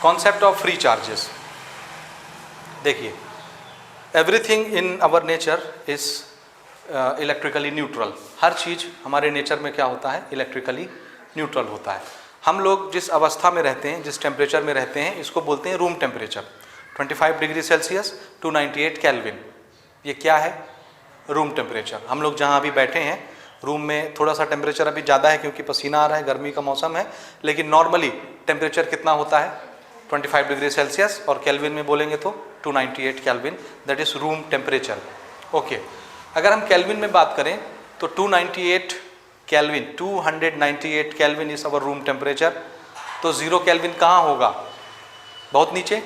Concept of free charges. देखिए, everything in our nature is electrically neutral. हर चीज़ हमारे नेचर में क्या होता है, इलेक्ट्रिकली न्यूट्रल होता है। हम लोग जिस अवस्था में रहते हैं, जिस टेम्परेचर में रहते हैं, इसको बोलते हैं room temperature. 25 degree Celsius to 98 kelvin, ये क्या है, रूम टेम्परेचर। हम लोग जहाँ अभी बैठे हैं रूम में, थोड़ा सा टेम्परेचर अभी ज़्यादा है क्योंकि पसीना आ रहा है, गर्मी का मौसम है, लेकिन नॉर्मली टेम्परेचर कितना होता है 25 डिग्री सेल्सियस, और केल्विन में बोलेंगे तो 298 kelvin, that is room temperature. Okay, अगर हम केल्विन में बात करें तो 298 kelvin, 298 kelvin is our room temperature. तो 0 केल्विन कहाँ होगा, बहुत नीचे।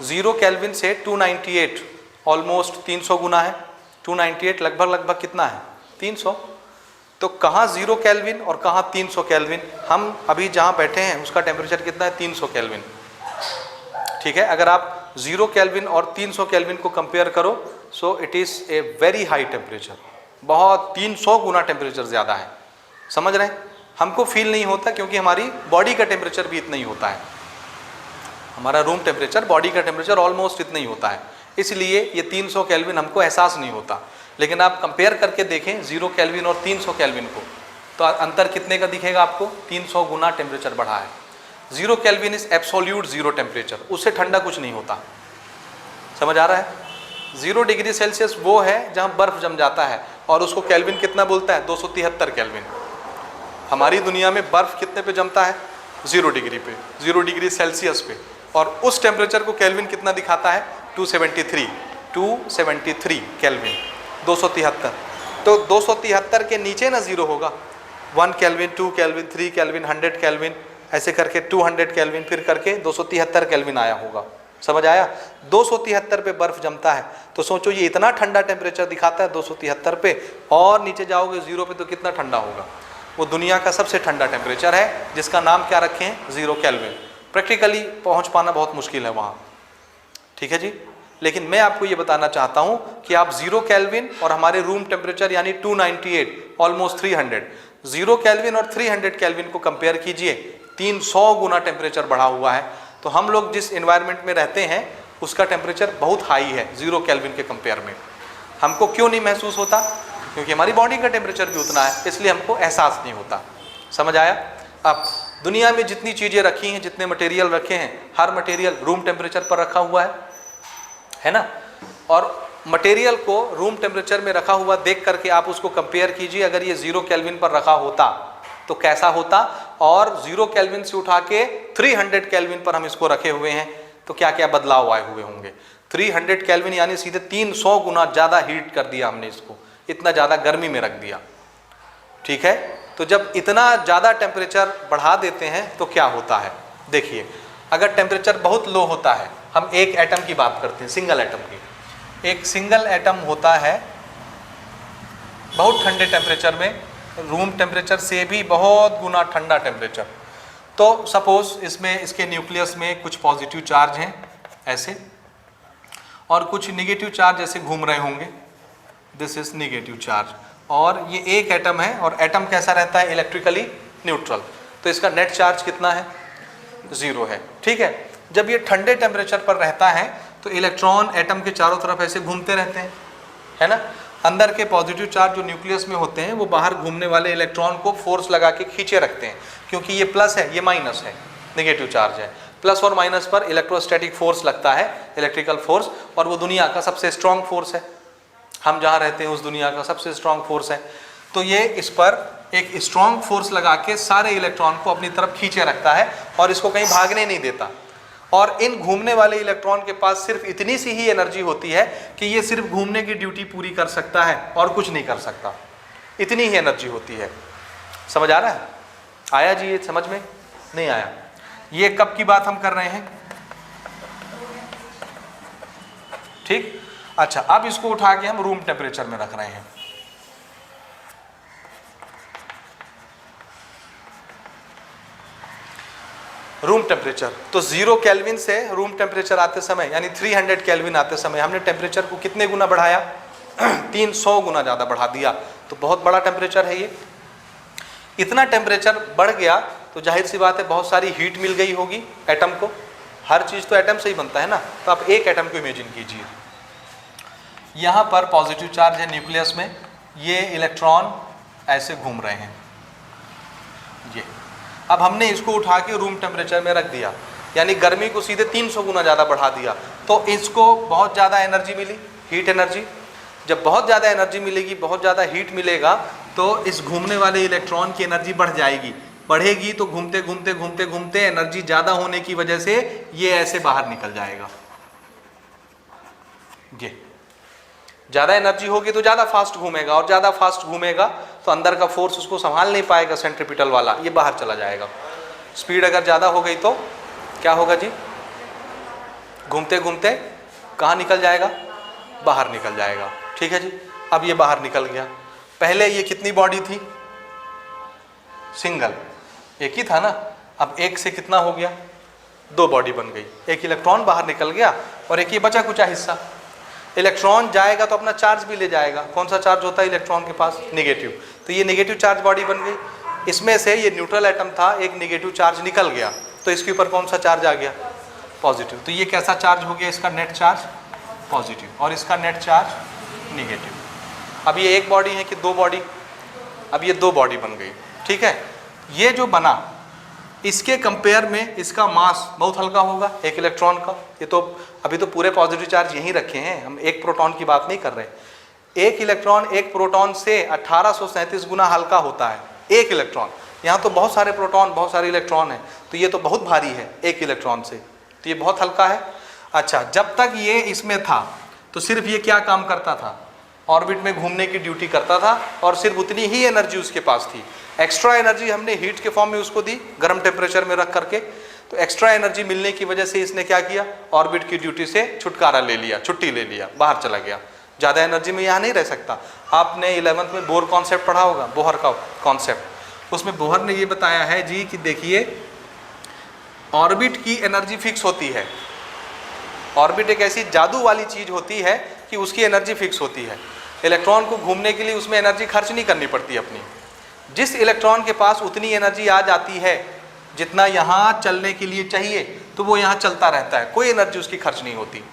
0 केल्विन से 298 ऑलमोस्ट 300 गुना है। 298 लगभग कितना है, 300। तो कहाँ 0 केल्विन और कहाँ 300 केल्विन। हम अभी जहाँ बैठे हैं उसका टेम्परेचर कितना है, 300 केल्विन। ठीक है, अगर आप 0 केल्विन और 300 केल्विन को कंपेयर करो, so it is a very high temperature, बहुत 300 गुना टेम्परेचर ज़्यादा है। समझ रहे हैं, हमको फील नहीं होता क्योंकि हमारी बॉडी का टेम्परेचर भी इतना ही होता है। हमारा रूम टेम्परेचर, बॉडी का टेम्परेचर ऑलमोस्ट इतना ही होता है, इसलिए ये 300 केल्विन हमको एहसास नहीं होता। लेकिन आप कंपेयर करके देखें 0 केल्विन और 300 केल्विन को, तो अंतर कितने का दिखेगा आपको, 300 गुना टेम्परेचर बढ़ा है। 0 kelvin is absolute zero temperature, उससे ठंडा कुछ नहीं होता। समझ आ रहा है। 0 डिग्री सेल्सियस वो है जहाँ बर्फ जम जाता है, और उसको केल्विन कितना बोलता है, 273 केल्विन। हमारी दुनिया में बर्फ कितने पे जमता है, 0 डिग्री पे, 0 डिग्री सेल्सियस पे, और उस टेम्परेचर को केल्विन कितना दिखाता है, 273 केल्विन, 273। तो 273 के नीचे ना 0 होगा, 1 केल्विन, 2 केल्विन, 3 केल्विन, 100 केल्विन, ऐसे करके 200 केल्विन, फिर करके 273 केल्विन आया होगा। समझ आया। 273 पे बर्फ जमता है, तो सोचो ये इतना ठंडा टेम्परेचर दिखाता है 273 पे, और नीचे जाओगे 0 पे तो कितना ठंडा होगा। वो दुनिया का सबसे ठंडा टेम्परेचर है, जिसका नाम क्या रखें, 0 केल्विन। प्रैक्टिकली पहुंच पाना बहुत मुश्किल है वहाँ, ठीक है जी। लेकिन मैं आपको ये बताना चाहता हूँ कि आप 0 केल्विन और हमारे रूम टेम्परेचर यानी 298 ऑलमोस्ट 300, 0 केल्विन और 300 केल्विन को कंपेयर कीजिए, 300 गुना टेम्परेचर बढ़ा हुआ है। तो हम लोग जिस एनवायरनमेंट में रहते हैं उसका टेम्परेचर बहुत हाई है 0 केल्विन के कंपेयर में। हमको क्यों नहीं महसूस होता, क्योंकि हमारी बॉडी का टेम्परेचर भी उतना है, इसलिए हमको एहसास नहीं होता। समझ आया। अब दुनिया में जितनी चीज़ें रखी हैं, जितने मटेरियल रखे हैं, हर मटेरियल रूम टेम्परेचर पर रखा हुआ है ना। और मटेरियल को रूम टेम्परेचर में रखा हुआ देख करके आप उसको कंपेयर कीजिए, अगर ये 0 केल्विन पर रखा होता तो कैसा होता, और 0 केल्विन से उठा के 300 केल्विन पर हम इसको रखे हुए हैं तो क्या क्या बदलाव आए हुए होंगे। 300 केल्विन यानी सीधे 300 गुना ज़्यादा हीट कर दिया हमने इसको, इतना ज़्यादा गर्मी में रख दिया। ठीक है, तो जब इतना ज़्यादा टेम्परेचर बढ़ा देते हैं तो क्या होता है। देखिए, अगर टेम्परेचर बहुत लो होता है, हम एक एटम की बात करते हैं, सिंगल एटम की। एक सिंगल एटम होता है बहुत ठंडे टेम्परेचर में, रूम टेम्परेचर से भी बहुत गुना ठंडा टेम्परेचर। तो सपोज इसमें, इसके न्यूक्लियस में कुछ पॉजिटिव चार्ज हैं ऐसे, और कुछ निगेटिव चार्ज ऐसे घूम रहे होंगे, दिस इज निगेटिव चार्ज, और ये एक एटम है, और एटम कैसा रहता है, इलेक्ट्रिकली न्यूट्रल। तो इसका नेट चार्ज कितना है, 0 है। ठीक है, जब ये ठंडे टेम्परेचर पर रहता है तो इलेक्ट्रॉन एटम के चारों तरफ ऐसे घूमते रहते हैं, है ना। अंदर के पॉजिटिव चार्ज जो न्यूक्लियस में होते हैं वो बाहर घूमने वाले इलेक्ट्रॉन को फोर्स लगा के खींचे रखते हैं, क्योंकि ये प्लस है, ये माइनस है, नेगेटिव चार्ज है। प्लस और माइनस पर इलेक्ट्रोस्टैटिक फोर्स लगता है, इलेक्ट्रिकल फोर्स, और वो दुनिया का सबसे स्ट्रॉन्ग फोर्स है। हम जहाँ रहते हैं उस दुनिया का सबसे स्ट्रॉन्ग फोर्स है। तो ये इस पर एक स्ट्रॉन्ग फोर्स लगा के सारे इलेक्ट्रॉन को अपनी तरफ खींचे रखता है, और इसको कहीं भागने नहीं देता। और इन घूमने वाले इलेक्ट्रॉन के पास सिर्फ इतनी सी ही एनर्जी होती है कि ये सिर्फ घूमने की ड्यूटी पूरी कर सकता है और कुछ नहीं कर सकता, इतनी ही एनर्जी होती है। समझ आ रहा है। आया जी, ये समझ में नहीं आया। ये कब की बात हम कर रहे हैं, ठीक। अच्छा, अब इसको उठा के हम रूम टेम्परेचर में रख रहे हैं। रूम टेम्परेचर, तो 0 केल्विन से रूम टेम्परेचर आते समय यानी 300 केल्विन आते समय हमने टेम्परेचर को कितने गुना बढ़ाया, 300 गुना ज़्यादा बढ़ा दिया। तो बहुत बड़ा टेम्परेचर है ये। इतना टेम्परेचर बढ़ गया तो जाहिर सी बात है बहुत सारी हीट मिल गई होगी एटम को, हर चीज़ तो एटम से ही बनता है ना। तो आप एक एटम को इमेजिन कीजिए, यहाँ पर पॉजिटिव चार्ज है न्यूक्लियस में, ये इलेक्ट्रॉन ऐसे घूम रहे हैं ये। अब हमने इसको उठा के रूम टेम्परेचर में रख दिया, यानी गर्मी को सीधे 300 गुना ज़्यादा बढ़ा दिया, तो इसको बहुत ज़्यादा एनर्जी मिली, हीट एनर्जी। जब बहुत ज़्यादा एनर्जी मिलेगी, बहुत ज़्यादा हीट मिलेगा, तो इस घूमने वाले इलेक्ट्रॉन की एनर्जी बढ़ जाएगी, बढ़ेगी तो घूमते घूमते घूमते घूमते एनर्जी ज़्यादा होने की वजह से ये ऐसे बाहर निकल जाएगा। ये ज़्यादा एनर्जी होगी तो ज़्यादा फास्ट घूमेगा, और ज़्यादा फास्ट घूमेगा तो अंदर का फोर्स उसको संभाल नहीं पाएगा, सेंट्रीपिटल वाला, ये बाहर चला जाएगा। स्पीड अगर ज़्यादा हो गई तो क्या होगा जी, घूमते घूमते कहाँ निकल जाएगा, बाहर निकल जाएगा। ठीक है जी, अब ये बाहर निकल गया। पहले ये कितनी बॉडी थी, सिंगल, एक ही था ना। अब एक से कितना हो गया, 2 बॉडी बन गई, एक इलेक्ट्रॉन बाहर निकल गया और एक ये बचा कुचा हिस्सा। इलेक्ट्रॉन जाएगा तो अपना चार्ज भी ले जाएगा। कौन सा चार्ज होता है इलेक्ट्रॉन के पास, नेगेटिव, तो ये नेगेटिव चार्ज बॉडी बन गई। इसमें से ये न्यूट्रल एटम था, एक नेगेटिव चार्ज निकल गया, तो इसके ऊपर कौन सा चार्ज आ गया, पॉजिटिव। तो ये कैसा चार्ज हो गया, इसका नेट चार्ज पॉजिटिव, और इसका नेट चार्ज नेगेटिव। अब ये एक बॉडी है कि 2 बॉडी, अब ये 2 बॉडी बन गई। ठीक है, ये जो बना, इसके कंपेयर में इसका मास बहुत हल्का होगा एक इलेक्ट्रॉन का। ये तो अभी तो पूरे पॉजिटिव चार्ज यहीं रखे हैं, हम एक प्रोटॉन की बात नहीं कर रहे। एक इलेक्ट्रॉन एक प्रोटॉन से 1837 गुना हल्का होता है एक इलेक्ट्रॉन। यहाँ तो बहुत सारे प्रोटॉन, बहुत सारे इलेक्ट्रॉन हैं, तो ये तो बहुत भारी है एक इलेक्ट्रॉन से, तो ये बहुत हल्का है। अच्छा, जब तक ये इसमें था तो सिर्फ ये क्या काम करता था, ऑर्बिट में घूमने की ड्यूटी करता था, और सिर्फ उतनी ही एनर्जी उसके पास थी। एक्स्ट्रा एनर्जी हमने हीट के फॉर्म में उसको दी, गर्म टेम्परेचर में रख करके। तो एक्स्ट्रा एनर्जी मिलने की वजह से इसने क्या किया, ऑर्बिट की ड्यूटी से छुटकारा ले लिया, छुट्टी ले लिया, बाहर चला गया। ज़्यादा एनर्जी में यहाँ नहीं रह सकता। आपने 11th में बोर कॉन्सेप्ट पढ़ा होगा, बोहर का कॉन्सेप्ट। उसमें बोहर ने ये बताया है जी कि देखिए, ऑर्बिट की एनर्जी फिक्स होती है। ऑर्बिट एक ऐसी जादू वाली चीज़ होती है कि उसकी एनर्जी फिक्स होती है। इलेक्ट्रॉन को घूमने के लिए उसमें एनर्जी खर्च नहीं करनी पड़ती अपनी। जिस इलेक्ट्रॉन के पास उतनी एनर्जी आ जाती है जितना यहाँ चलने के लिए चाहिए, तो वो यहाँ चलता रहता है, कोई एनर्जी उसकी खर्च नहीं होती।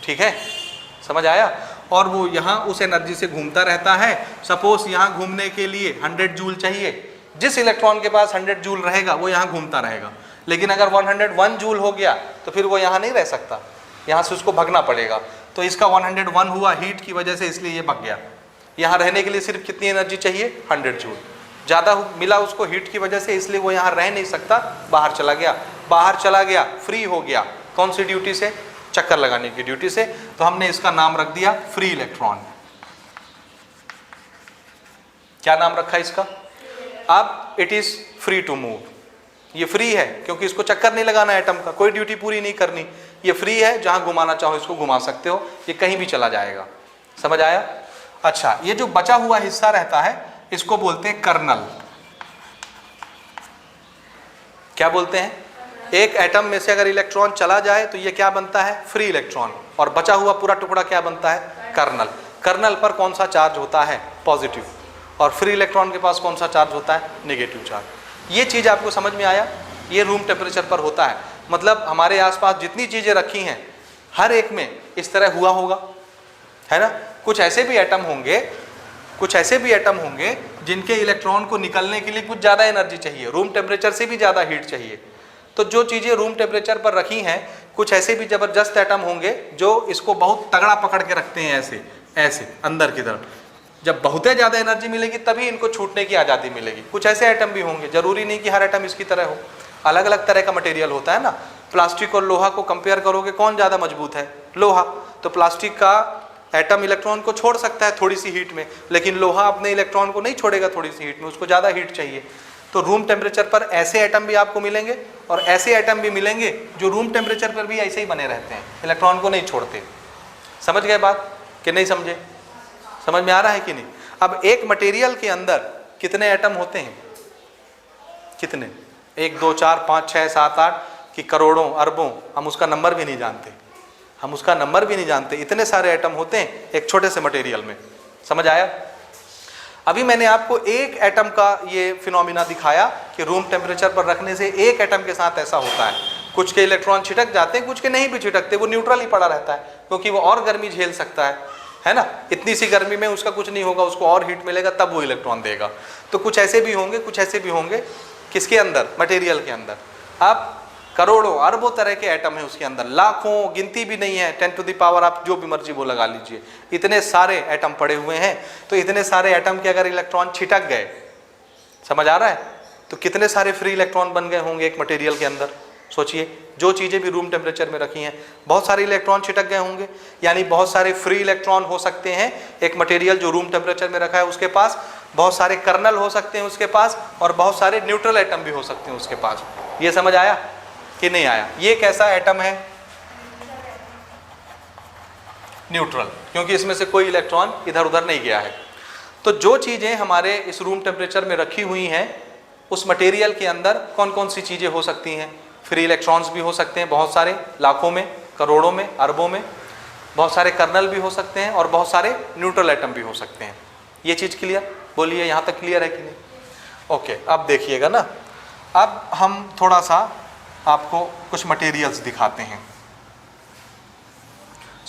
ठीक है, समझ आया। और वो यहाँ उस एनर्जी से घूमता रहता है। सपोज यहाँ घूमने के लिए 100 जूल चाहिए, जिस इलेक्ट्रॉन के पास 100 जूल रहेगा वो यहाँ घूमता रहेगा। लेकिन अगर 101 जूल हो गया तो फिर वो यहाँ नहीं रह सकता, यहाँ से उसको भगना पड़ेगा। तो इसका 101 हुआ हीट की वजह से, इसलिए ये भग गया। यहाँ रहने के लिए सिर्फ कितनी एनर्जी चाहिए, 100 जूल। ज़्यादा मिला उसको हीट की वजह से, इसलिए वो यहाँ रह नहीं सकता, बाहर चला गया। बाहर चला गया, फ्री हो गया। कौन सी ड्यूटी से, चक्कर लगाने की ड्यूटी से। तो हमने इसका नाम रख दिया फ्री इलेक्ट्रॉन। क्या नाम रखा इसका, अब it is free to move. ये फ्री है क्योंकि इसको चक्कर नहीं लगाना एटम का, कोई ड्यूटी पूरी नहीं करनी। ये फ्री है, जहां घुमाना चाहो इसको घुमा सकते हो, ये कहीं भी चला जाएगा। समझ आया। अच्छा, ये जो बचा हुआ हिस्सा रहता है इसको बोलते हैं कर्नल। क्या बोलते हैं, एक एटम में से अगर इलेक्ट्रॉन चला जाए तो ये क्या बनता है, फ्री इलेक्ट्रॉन, और बचा हुआ पूरा टुकड़ा क्या बनता है, कर्नल। कर्नल पर कौन सा चार्ज होता है, पॉजिटिव, और फ्री इलेक्ट्रॉन के पास कौन सा चार्ज होता है, नेगेटिव चार्ज। ये चीज़ आपको समझ में आया। ये रूम टेम्परेचर पर होता है। मतलब हमारे आसपास जितनी चीज़ें रखी हैं हर एक में इस तरह हुआ होगा, है ना। कुछ ऐसे भी एटम होंगे जिनके इलेक्ट्रॉन को निकलने के लिए कुछ ज़्यादा एनर्जी चाहिए, रूम टेम्परेचर से भी ज़्यादा हीट चाहिए। तो जो चीज़ें रूम टेम्परेचर पर रखी हैं, कुछ ऐसे भी ज़बरदस्त एटम होंगे जो इसको बहुत तगड़ा पकड़ के रखते हैं, ऐसे ऐसे अंदर की तरफ। जब बहुत ज़्यादा एनर्जी मिलेगी तभी इनको छूटने की आज़ादी मिलेगी। कुछ ऐसे आइटम भी होंगे, ज़रूरी नहीं कि हर आइटम इसकी तरह हो, अलग अलग तरह का मटेरियल होता है ना। प्लास्टिक और लोहा को कंपेयर करोगे, कौन ज़्यादा मजबूत है, लोहा। तो प्लास्टिक का एटम इलेक्ट्रॉन को छोड़ सकता है थोड़ी सी हीट में, लेकिन लोहा अपने इलेक्ट्रॉन को नहीं छोड़ेगा थोड़ी सी हीट में, उसको ज़्यादा हीट चाहिए। तो रूम टेम्परेचर पर ऐसे एटम भी आपको मिलेंगे और ऐसे एटम भी मिलेंगे जो रूम टेम्परेचर पर भी ऐसे ही बने रहते हैं, इलेक्ट्रॉन को नहीं छोड़ते। समझ गए बात कि नहीं समझे, समझ में आ रहा है कि नहीं। अब एक मटेरियल के अंदर कितने एटम होते हैं, कितने, 1 2 4 5 6 7 8 कि करोड़ों अरबों, हम उसका नंबर भी नहीं जानते, इतने सारे एटम होते हैं एक छोटे से मटेरियल में। समझ आया। अभी मैंने आपको एक एटम का ये फिनोमिना दिखाया कि रूम टेम्परेचर पर रखने से एक एटम के साथ ऐसा होता है। कुछ के इलेक्ट्रॉन छिटक जाते हैं, कुछ के नहीं भी छिटकते, वो न्यूट्रल ही पड़ा रहता है, क्योंकि वो और गर्मी झेल सकता है ना। इतनी सी गर्मी में उसका कुछ नहीं होगा, उसको और हीट मिलेगा तब वो इलेक्ट्रॉन देगा। तो कुछ ऐसे भी होंगे, कुछ ऐसे भी होंगे, किसके अंदर, मटेरियल के अंदर। अब करोड़ों अरबों तरह के एटम है उसके अंदर, लाखों, गिनती भी नहीं है, 10 टू द पावर आप जो भी मर्जी वो लगा लीजिए, इतने सारे एटम पड़े हुए हैं। तो इतने सारे एटम के अगर इलेक्ट्रॉन छिटक गए, समझ आ रहा है, तो कितने सारे फ्री इलेक्ट्रॉन बन गए होंगे एक मटेरियल के अंदर। सोचिए, जो चीज़ें भी रूम टेम्परेचर में रखी हैं, बहुत सारे इलेक्ट्रॉन छिटक गए होंगे, यानी बहुत सारे फ्री इलेक्ट्रॉन हो सकते हैं एक मटेरियल जो रूम टेम्परेचर में रखा है उसके पास, बहुत सारे कर्नल हो सकते हैं उसके पास, और बहुत सारे न्यूट्रल एटम भी हो सकते हैं उसके पास। ये समझ आया कि नहीं आया? ये कैसा एटम है? न्यूट्रल, क्योंकि इसमें से कोई इलेक्ट्रॉन इधर उधर नहीं गया है। तो जो चीज़ें हमारे इस रूम टेम्परेचर में रखी हुई हैं, उस मटेरियल के अंदर कौन कौन सी चीज़ें हो सकती हैं? फ्री इलेक्ट्रॉन्स भी हो सकते हैं, बहुत सारे, लाखों में, करोड़ों में, अरबों में, बहुत सारे कर्नल भी हो सकते हैं, और बहुत सारे न्यूट्रल एटम भी हो सकते हैं। ये चीज़ क्लियर? बोलिए, यहाँ तक क्लियर है कि नहीं? ओके, अब देखिएगा ना, अब हम थोड़ा सा आपको कुछ मटेरियल्स दिखाते हैं।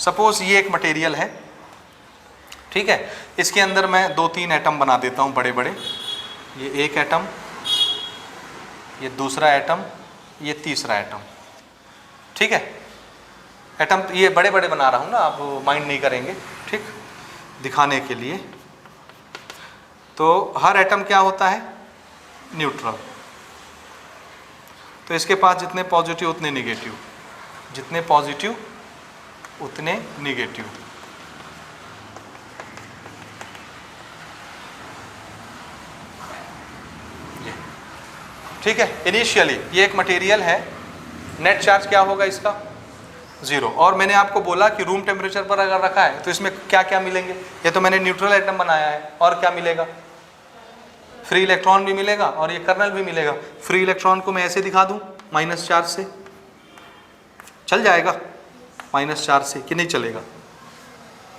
सपोज ये एक मटेरियल है, ठीक है, इसके अंदर मैं 2-3 एटम बना देता हूँ बड़े बड़े। ये एक एटम, ये दूसरा एटम, ये तीसरा एटम, ठीक है। एटम ये बड़े बड़े बना रहा हूँ ना, आप माइंड नहीं करेंगे, ठीक, दिखाने के लिए। तो हर एटम क्या होता है? न्यूट्रल। तो इसके पास जितने पॉजिटिव उतने निगेटिव, जितने पॉजिटिव उतने निगेटिव। ये ठीक है। इनिशियली ये एक मटेरियल है, नेट चार्ज क्या होगा इसका? 0। और मैंने आपको बोला कि रूम टेम्परेचर पर अगर रखा है तो इसमें क्या क्या मिलेंगे? ये तो मैंने न्यूट्रल एटम बनाया है, और क्या मिलेगा? फ्री इलेक्ट्रॉन भी मिलेगा और ये कर्नल भी मिलेगा। फ्री इलेक्ट्रॉन को मैं ऐसे दिखा दूं, माइनस चार्ज से, चल जाएगा? माइनस चार्ज से कि नहीं चलेगा?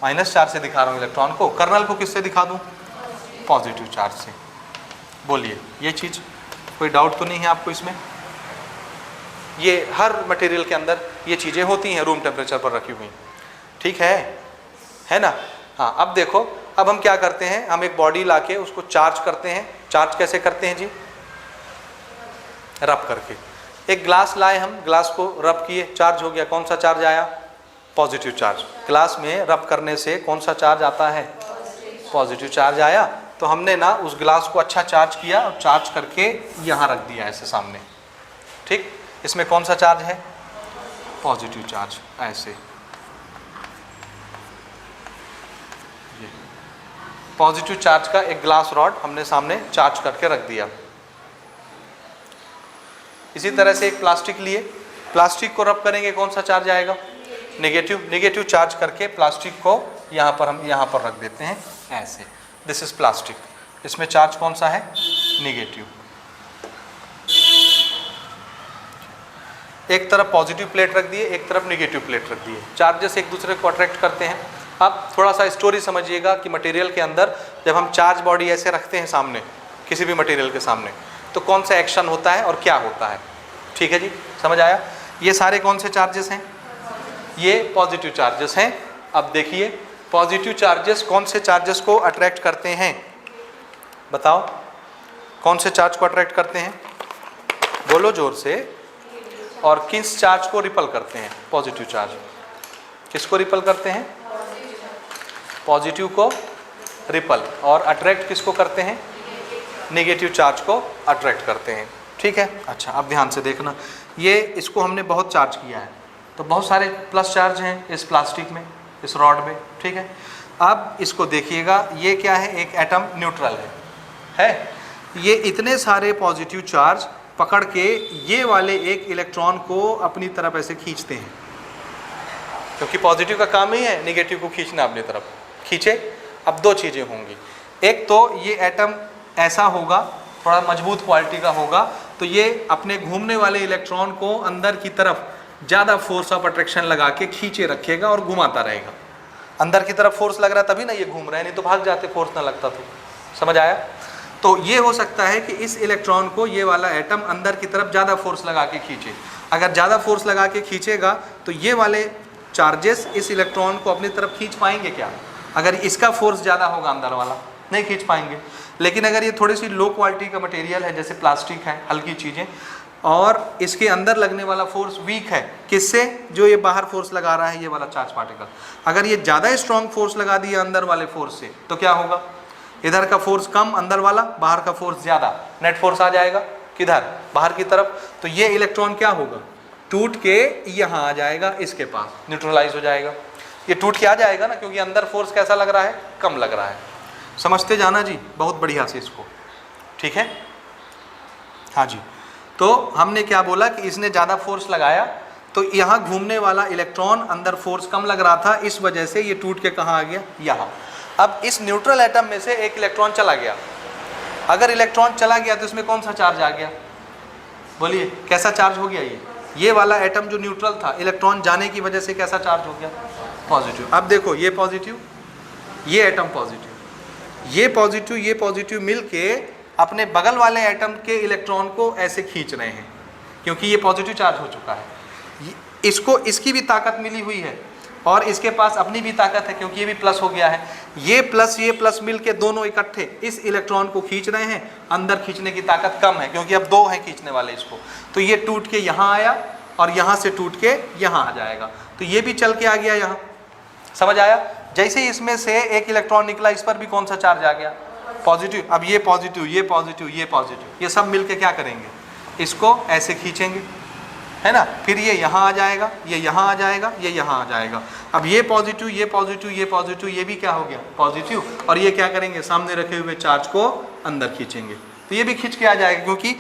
माइनस चार्ज से दिखा रहा हूँ इलेक्ट्रॉन को। कर्नल को किससे दिखा दूं? पॉजिटिव चार्ज से। बोलिए, ये चीज़ कोई डाउट तो नहीं है आपको इसमें? ये हर मटेरियल के अंदर ये चीज़ें होती हैं रूम टेम्परेचर पर रखी हुई, ठीक है ना? हाँ, अब देखो, अब हम क्या करते हैं, हम एक बॉडी लाके उसको चार्ज करते हैं। चार्ज कैसे करते हैं जी? रब करके। एक ग्लास लाए हम, ग्लास को रब किए, चार्ज हो गया। कौन सा चार्ज आया? Positive charge. ग्लास में रब करने से कौन सा चार्ज आता है? पॉजिटिव चार्ज आया। तो हमने ना उस ग्लास को अच्छा चार्ज किया और चार्ज करके यहाँ रख दिया ऐसे सामने, ठीक। इसमें कौन सा चार्ज है? Positive charge. ऐसे पॉजिटिव चार्ज का एक ग्लास रॉड हमने सामने चार्ज करके रख दिया। इसी तरह से एक प्लास्टिक लिए, प्लास्टिक को रब करेंगे, कौन सा चार्ज आएगा? नेगेटिव। नेगेटिव चार्ज करके प्लास्टिक को यहाँ पर हम यहाँ पर रख देते हैं ऐसे। This is plastic. इसमें चार्ज कौन सा है? नेगेटिव। एक तरफ पॉजिटिव प्लेट रख दिए, एक तरफ नेगेटिव प्लेट रख दिए। चार्जेस एक दूसरे को अट्रैक्ट करते हैं। अब थोड़ा सा स्टोरी समझिएगा कि मटेरियल के अंदर जब हम चार्ज बॉडी ऐसे रखते हैं सामने, किसी भी मटेरियल के सामने, तो कौन सा एक्शन होता है और क्या होता है, ठीक है जी? समझ आया? ये सारे कौन से चार्जेस हैं? ये पॉजिटिव चार्जेस हैं। अब देखिए, पॉजिटिव चार्जेस कौन से चार्जेस को अट्रैक्ट करते हैं? बताओ, कौन से चार्ज को अट्रैक्ट करते हैं? बोलो जोर से। और किस चार्ज को रिपल करते हैं? Positive charge. किसको रिपल करते हैं? पॉजिटिव को रिपल। और अट्रैक्ट किसको करते हैं? नेगेटिव चार्ज को अट्रैक्ट करते हैं, ठीक है। अच्छा, अब ध्यान से देखना, ये इसको हमने बहुत चार्ज किया है, तो बहुत सारे प्लस चार्ज हैं इस प्लास्टिक में, इस रॉड में, ठीक है। अब इसको देखिएगा, ये क्या है? एक एटम न्यूट्रल है। ये इतने सारे पॉजिटिव चार्ज पकड़ के ये वाले एक इलेक्ट्रॉन को अपनी तरफ ऐसे खींचते हैं, क्योंकि पॉजिटिव का काम ही है नेगेटिव को खींचना अपनी तरफ। खींचे। अब दो चीज़ें होंगी, एक तो ये एटम ऐसा होगा, थोड़ा मजबूत क्वालिटी का होगा, तो ये अपने घूमने वाले इलेक्ट्रॉन को अंदर की तरफ ज़्यादा फोर्स ऑफ अट्रैक्शन लगा के खींचे रखेगा और घुमाता रहेगा। अंदर की तरफ फोर्स लग रहा है तभी ना ये घूम रहे हैं, नहीं तो भाग जाते फोर्स ना लगता तो। समझ आया? तो ये हो सकता है कि इस इलेक्ट्रॉन को ये वाला एटम अंदर की तरफ ज़्यादा फोर्स लगा के खींचे। अगर ज़्यादा फोर्स लगा के खींचेगा तो ये वाले चार्जेस इस इलेक्ट्रॉन को अपनी तरफ खींच पाएंगे क्या? अगर इसका फोर्स ज़्यादा होगा अंदर वाला, नहीं खींच पाएंगे। लेकिन अगर ये थोड़ी सी लो क्वालिटी का मटेरियल है, जैसे प्लास्टिक है, हल्की चीज़ें, और इसके अंदर लगने वाला फोर्स वीक है, किससे? जो ये बाहर फोर्स लगा रहा है, ये वाला चार्ज पार्टिकल। अगर ये ज़्यादा स्ट्रॉन्ग फोर्स लगा दिया अंदर वाले फोर्स से, तो क्या होगा? इधर का फोर्स कम अंदर वाला, बाहर का फोर्स ज़्यादा, नेट फोर्स आ जाएगा किधर? बाहर की तरफ। तो ये इलेक्ट्रॉन क्या होगा? टूट के यहाँ आ जाएगा, इसके पास न्यूट्रलाइज हो जाएगा। ये टूट के आ जाएगा ना, क्योंकि अंदर फोर्स कैसा लग रहा है? कम लग रहा है। समझते जाना जी बहुत बढ़िया से इसको, ठीक है? हाँ जी। तो हमने क्या बोला कि इसने ज़्यादा फोर्स लगाया, तो यहाँ घूमने वाला इलेक्ट्रॉन अंदर फोर्स कम लग रहा था, इस वजह से ये टूट के कहाँ आ गया? यहाँ। अब इस न्यूट्रल एटम में से एक इलेक्ट्रॉन चला गया। अगर इलेक्ट्रॉन चला गया तो इसमें कौन सा चार्ज आ गया? बोलिए, कैसा चार्ज हो गया? ये वाला एटम जो न्यूट्रल था, इलेक्ट्रॉन जाने की वजह से कैसा चार्ज हो गया? पॉजिटिव। अब देखो, ये पॉजिटिव, ये एटम पॉजिटिव, ये पॉजिटिव मिलके अपने बगल वाले एटम के इलेक्ट्रॉन को ऐसे खींच रहे हैं, क्योंकि ये पॉजिटिव चार्ज हो चुका है। इसको इसकी भी ताकत मिली हुई है और इसके पास अपनी भी ताकत है, क्योंकि ये भी प्लस हो गया है। ये प्लस मिलके दोनों इकट्ठे इस इलेक्ट्रॉन को खींच रहे हैं। अंदर खींचने की ताकत कम है, क्योंकि अब दो हैं खींचने वाले इसको। तो ये टूट के यहाँ आया और यहाँ से टूट के यहाँ आ जाएगा, तो ये भी चल के आ गया यहाँ। समझ आया? जैसे ही इसमें से एक इलेक्ट्रॉन निकला, इस पर भी कौन सा चार्ज आ गया? पॉजिटिव। अब ये पॉजिटिव, ये पॉजिटिव, ये पॉजिटिव, ये सब मिलके क्या करेंगे? इसको ऐसे खींचेंगे, है ना? फिर ये यहाँ आ जाएगा, ये यहाँ आ जाएगा, ये यहाँ आ जाएगा। अब ये पॉजिटिव, ये पॉजिटिव, ये पॉजिटिव, ये भी क्या हो गया? पॉजिटिव। और ये क्या करेंगे? सामने रखे हुए चार्ज को अंदर खींचेंगे, तो ये भी खींच के आ जाएगा, क्योंकि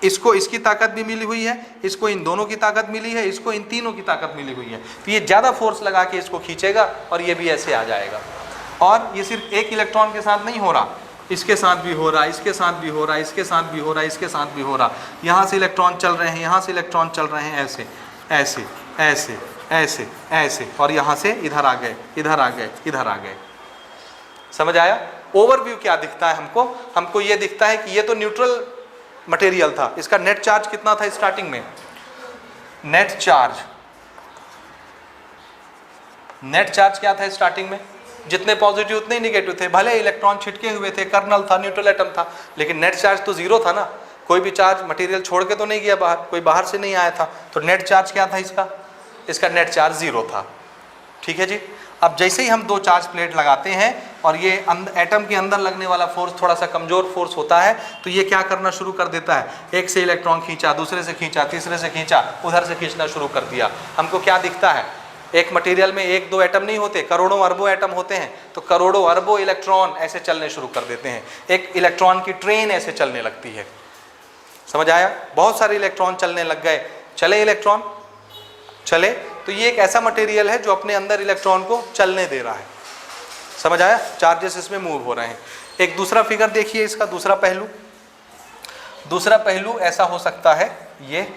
इसको इसकी ताकत भी मिली हुई है, इसको इन दोनों की ताकत मिली है, इसको इन तीनों की ताकत मिली हुई है। तो ये ज़्यादा फोर्स लगा के इसको खींचेगा और ये भी ऐसे आ जाएगा। और ये सिर्फ एक इलेक्ट्रॉन के साथ नहीं हो रहा, इसके साथ भी हो रहा, इसके साथ भी हो रहा, इसके साथ भी हो रहा, इसके साथ भी हो रहा। यहाँ से इलेक्ट्रॉन चल रहे हैं, यहाँ से इलेक्ट्रॉन चल रहे हैं, ऐसे ऐसे ऐसे ऐसे ऐसे, और यहाँ से इधर आ गए, इधर आ गए, इधर आ गए। समझ आया? ओवरव्यू क्या दिखता है हमको? हमको ये दिखता है कि ये तो न्यूट्रल मटेरियल था, इसका नेट चार्ज कितना था स्टार्टिंग में? नेट चार्ज क्या था स्टार्टिंग में? जितने पॉजिटिव उतने ही निगेटिव थे। भले इलेक्ट्रॉन छिटके हुए थे, कर्नल था, न्यूट्रल एटम था, लेकिन नेट चार्ज तो जीरो था ना। कोई भी चार्ज मटेरियल छोड़ के तो नहीं गया बाहर, कोई बाहर से नहीं आया था। तो नेट चार्ज क्या था इसका? इसका नेट चार्ज जीरो था। ठीक है जी। अब जैसे ही हम दो चार्ज प्लेट लगाते हैं और ये एटम के अंदर लगने वाला फोर्स थोड़ा सा कमज़ोर फोर्स होता है, तो ये क्या करना शुरू कर देता है? एक से इलेक्ट्रॉन खींचा, दूसरे से खींचा, तीसरे से खींचा, उधर से खींचना शुरू कर दिया। हमको क्या दिखता है? एक मटेरियल में एक दो एटम नहीं होते, करोड़ों अरबों एटम होते हैं। तो करोड़ों अरबों इलेक्ट्रॉन ऐसे चलने शुरू कर देते हैं। एक इलेक्ट्रॉन की ट्रेन ऐसे चलने लगती है। समझ आया? बहुत सारे इलेक्ट्रॉन चलने लग गए। चले इलेक्ट्रॉन, चले, तो ये एक ऐसा मटेरियल है जो अपने अंदर इलेक्ट्रॉन को चलने दे रहा है। समझ आया? चार्जेस इसमें मूव हो रहे हैं। एक दूसरा फिगर देखिए, इसका दूसरा पहलू। दूसरा पहलू ऐसा हो सकता है, ये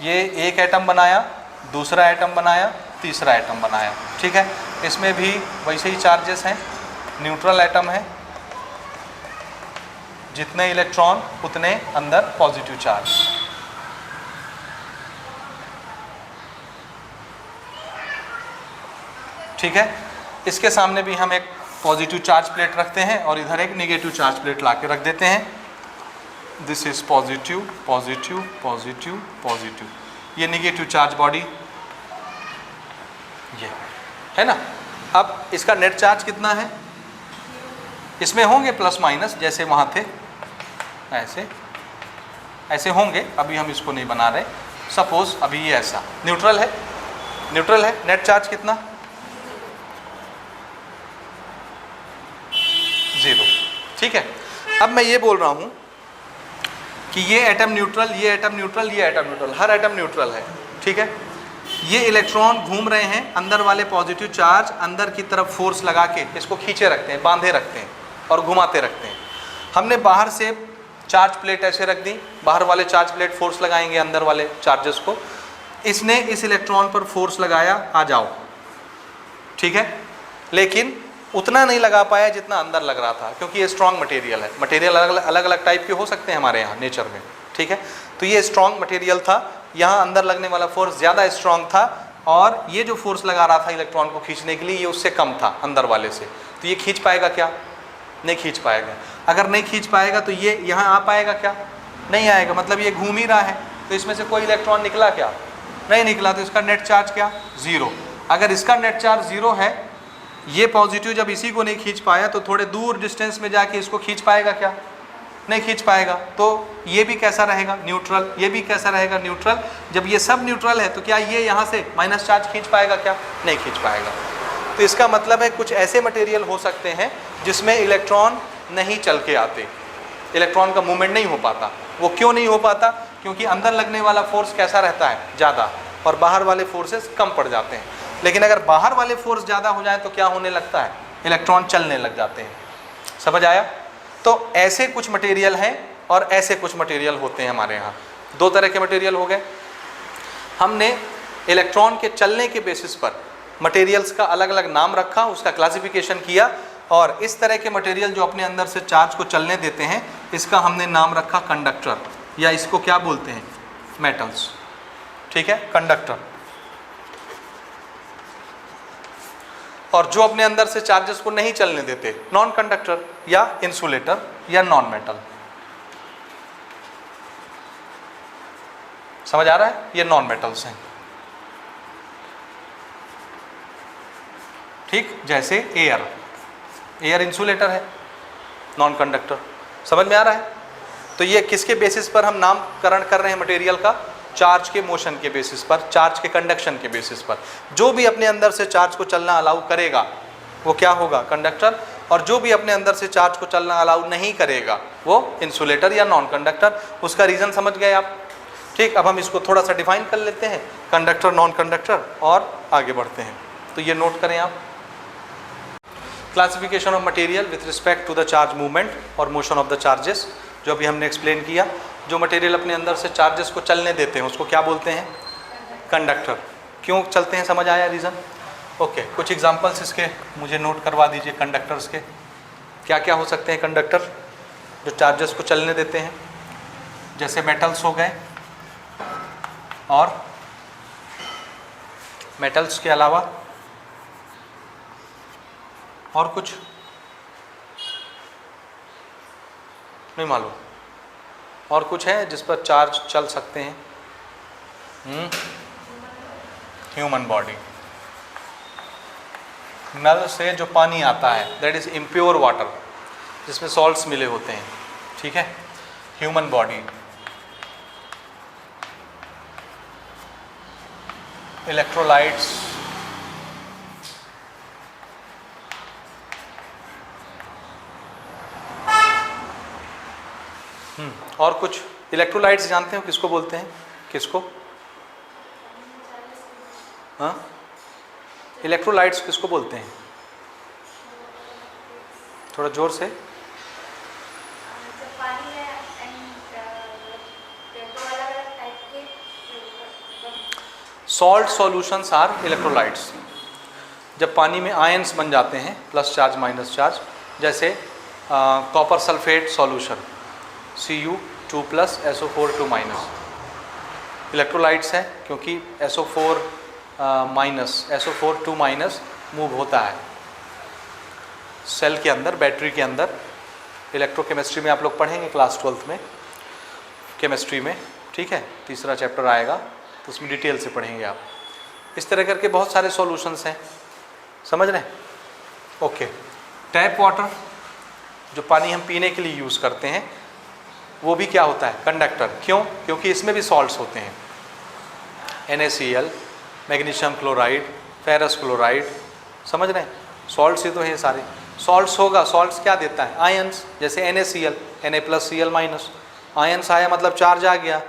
एक एटम बनाया, दूसरा एटम बनाया, तीसरा एटम बनाया। ठीक है, इसमें भी वैसे ही चार्जेस हैं, न्यूट्रल एटम है, जितने इलेक्ट्रॉन उतने अंदर पॉजिटिव चार्ज। ठीक है, इसके सामने भी हम एक पॉजिटिव चार्ज प्लेट रखते हैं और इधर एक नेगेटिव चार्ज प्लेट ला के रख देते हैं। This is positive, positive, positive, positive. ये नेगेटिव चार्ज बॉडी, ये है ना। अब इसका नेट चार्ज कितना है? इसमें होंगे प्लस माइनस, जैसे वहाँ थे ऐसे ऐसे होंगे। अभी हम इसको नहीं बना रहे। सपोज अभी ये ऐसा न्यूट्रल है, न्यूट्रल है। नेट चार्ज कितना? 0। ठीक है, अब मैं ये बोल रहा हूँ कि ये एटम न्यूट्रल, ये एटम न्यूट्रल, ये एटम न्यूट्रल, हर एटम न्यूट्रल है। ठीक है, ये इलेक्ट्रॉन घूम रहे हैं, अंदर वाले पॉजिटिव चार्ज अंदर की तरफ फोर्स लगा के इसको खींचे रखते हैं, बांधे रखते हैं और घुमाते रखते हैं। हमने बाहर से चार्ज प्लेट ऐसे रख दी, बाहर वाले चार्ज प्लेट फोर्स लगाएंगे अंदर वाले चार्जेस को। इसने इस इलेक्ट्रॉन पर फोर्स लगाया, आ जाओ। ठीक है, लेकिन उतना नहीं लगा पाया जितना अंदर लग रहा था, क्योंकि ये स्ट्रॉन्ग मटेरियल है। मटेरियल अलग अलग टाइप के हो सकते हैं हमारे यहाँ नेचर में, ठीक है। तो ये स्ट्रॉन्ग मटेरियल था, यहाँ अंदर लगने वाला फोर्स ज़्यादा स्ट्रॉन्ग था, और ये जो फोर्स लगा रहा था इलेक्ट्रॉन को खींचने के लिए ये उससे कम था अंदर वाले से। तो ये खींच पाएगा क्या? नहीं खींच पाएगा। अगर नहीं खींच पाएगा तो ये यहाँ आ पाएगा क्या? नहीं आएगा। मतलब ये घूम ही रहा है, तो इसमें से कोई इलेक्ट्रॉन निकला क्या? नहीं निकला। तो इसका नेट चार्ज क्या? 0। अगर इसका नेट चार्ज 0 है, ये पॉजिटिव जब इसी को नहीं खींच पाया तो थोड़े दूर डिस्टेंस में जाके इसको खींच पाएगा क्या? नहीं खींच पाएगा। तो ये भी कैसा रहेगा? न्यूट्रल। ये भी कैसा रहेगा? न्यूट्रल। जब ये सब न्यूट्रल है तो क्या ये यहाँ से माइनस चार्ज खींच पाएगा क्या? नहीं खींच पाएगा। तो इसका मतलब है कुछ ऐसे मटेरियल हो सकते हैं जिसमें इलेक्ट्रॉन नहीं चल के आते, इलेक्ट्रॉन का मूवमेंट नहीं हो पाता। वो क्यों नहीं हो पाता? क्योंकि अंदर लगने वाला फोर्स कैसा रहता है? ज़्यादा, और बाहर वाले फोर्सेस कम पड़ जाते हैं। लेकिन अगर बाहर वाले फोर्स ज़्यादा हो जाए तो क्या होने लगता है? इलेक्ट्रॉन चलने लग जाते हैं। समझ आया? तो ऐसे कुछ मटेरियल हैं और ऐसे कुछ मटेरियल होते हैं हमारे यहाँ। 2 तरह के मटेरियल हो गए। हमने इलेक्ट्रॉन के चलने के बेसिस पर मटेरियल्स का अलग अलग नाम रखा, उसका क्लासिफिकेशन किया, और इस तरह के मटेरियल जो अपने अंदर से चार्ज को चलने देते हैं इसका हमने नाम रखा कंडक्टर, या इसको क्या बोलते हैं? मेटल्स। ठीक है, कंडक्टर। और जो अपने अंदर से चार्जेस को नहीं चलने देते, नॉन कंडक्टर या इंसुलेटर या नॉन मेटल। समझ आ रहा है? ये नॉन मेटल्स हैं। ठीक, जैसे एयर, एयर इंसुलेटर है, नॉन कंडक्टर। समझ में आ रहा है? तो ये किसके बेसिस पर हम नामकरण कर रहे हैं मटेरियल का? चार्ज के मोशन के बेसिस पर, चार्ज के कंडक्शन के बेसिस पर। जो भी अपने अंदर से चार्ज को चलना अलाउ करेगा वो क्या होगा? कंडक्टर। और जो भी अपने अंदर से चार्ज को चलना अलाउ नहीं करेगा वो इंसुलेटर या नॉन कंडक्टर। उसका रीज़न समझ गए आप? ठीक, अब हम इसको थोड़ा सा डिफाइन कर लेते हैं, कंडक्टर, नॉन कंडक्टर, और आगे बढ़ते हैं। तो ये नोट करें आप, classification of material with respect to the charge movement और मोशन ऑफ द चार्जेस, जो अभी हमने एक्सप्लेन किया। जो मटेरियल अपने अंदर से चार्जेस को चलने देते हैं उसको क्या बोलते हैं? कंडक्टर। क्यों चलते हैं? समझ आया रीज़न? ओके, कुछ एग्जांपल्स इसके मुझे नोट करवा दीजिए कंडक्टर्स के। क्या क्या हो सकते हैं कंडक्टर जो चार्जेस को चलने देते हैं? जैसे मेटल्स हो गए, और मेटल्स के अलावा और कुछ नहीं मालूम? और कुछ है जिस पर चार्ज चल सकते हैं? Human body. नल से जो पानी आता है दैट इज इम्प्योर वाटर, जिसमें सॉल्ट्स मिले होते हैं। ठीक है, ह्यूमन बॉडी। इलेक्ट्रोलाइट्स, और कुछ इलेक्ट्रोलाइट्स जानते हो किसको बोलते हैं? किसको? हाँ, इलेक्ट्रोलाइट्स किसको बोलते हैं? थोड़ा जोर से। Salt solutions are electrolytes. जब पानी में आयंस बन जाते हैं, प्लस चार्ज माइनस चार्ज, जैसे copper sulphate solution Cu2 plus SO4 2 minus, electrolytes है क्योंकि SO4 minus, SO4 2 minus move होता है सेल के अंदर, बैटरी के अंदर। इलेक्ट्रोकेमिस्ट्री में आप लोग पढ़ेंगे क्लास 12th में, केमिस्ट्री में। ठीक है, 3रा चैप्टर आएगा तो उसमें डिटेल से पढ़ेंगे आप। इस तरह करके बहुत सारे सॉल्यूशंस हैं, समझ रहे हैं? ओके, टैप वाटर जो पानी हम पीने के लिए यूज़ करते हैं वो भी क्या होता है? कंडक्टर। क्यों? क्योंकि इसमें भी सॉल्ट्स होते हैं, NaCl, magnesium chloride, ferrous chloride. समझ रहे हैं? सॉल्ट्स ही तो हैं सारे। सॉल्ट्स होगा, सॉल्ट्स क्या देता है? आयंस। जैसे NaCl, Na+Cl-। आयंस आया मतलब चार्ज आ गया।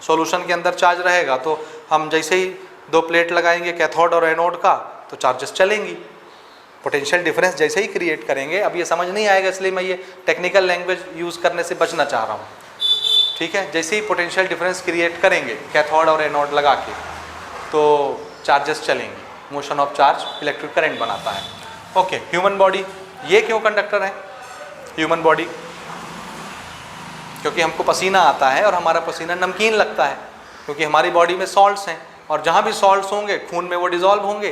सॉल्यूशन के अंदर चार्ज रहेगा तो हम जैसे ही 2 प्लेट लगाएंगे कैथोड और एनोड का तो चार्जेस चलेंगी। पोटेंशियल डिफरेंस जैसे ही क्रिएट करेंगे, अब ये समझ नहीं आएगा इसलिए मैं ये टेक्निकल लैंग्वेज यूज़ करने से बचना चाह रहा हूँ। ठीक है, जैसे ही पोटेंशियल डिफरेंस क्रिएट करेंगे कैथोड और एनोड लगा के तो चार्जेस चलेंगे। Motion of charge electric current बनाता है। ओके, ह्यूमन बॉडी, ये क्यों कंडक्टर है ह्यूमन बॉडी? क्योंकि हमको पसीना आता है और हमारा पसीना नमकीन लगता है, क्योंकि हमारी बॉडी में सॉल्ट्स हैं, और जहाँ भी सॉल्ट्स होंगे खून में वो डिज़ोल्व होंगे।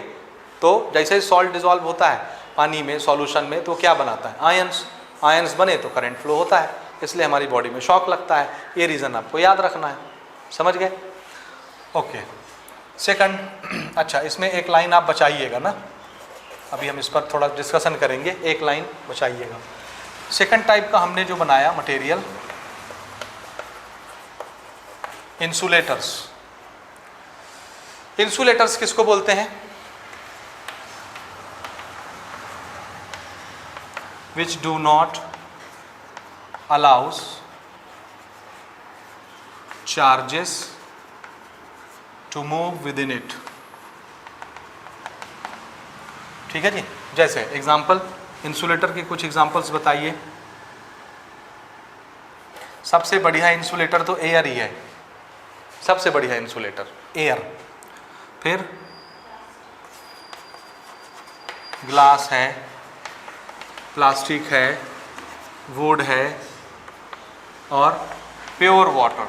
तो जैसे ही सॉल्ट डिज़ोल्व होता है पानी में, सॉल्यूशन में, तो क्या बनाता है? आयंस। आयंस बने तो करंट फ्लो होता है, इसलिए हमारी बॉडी में शॉक लगता है। ये रीज़न आपको याद रखना है, समझ गए? ओके, सेकंड, अच्छा इसमें एक लाइन आप बचाइएगा ना, अभी हम इस पर थोड़ा डिस्कशन करेंगे, एक लाइन बचाइएगा। सेकंड टाइप का हमने जो बनाया मटेरियल, इंसुलेटर्स। इंसुलेटर्स किसको बोलते हैं? which do not allows charges to move within it। ठीक है जी। जैसे एग्जाम्पल, इंसुलेटर के कुछ एग्जाम्पल्स बताइए। सबसे बढ़िया इंसुलेटर तो एयर ही है, सबसे बढ़िया इंसुलेटर एयर। फिर ग्लास है, प्लास्टिक है, वुड है, और प्योर वाटर,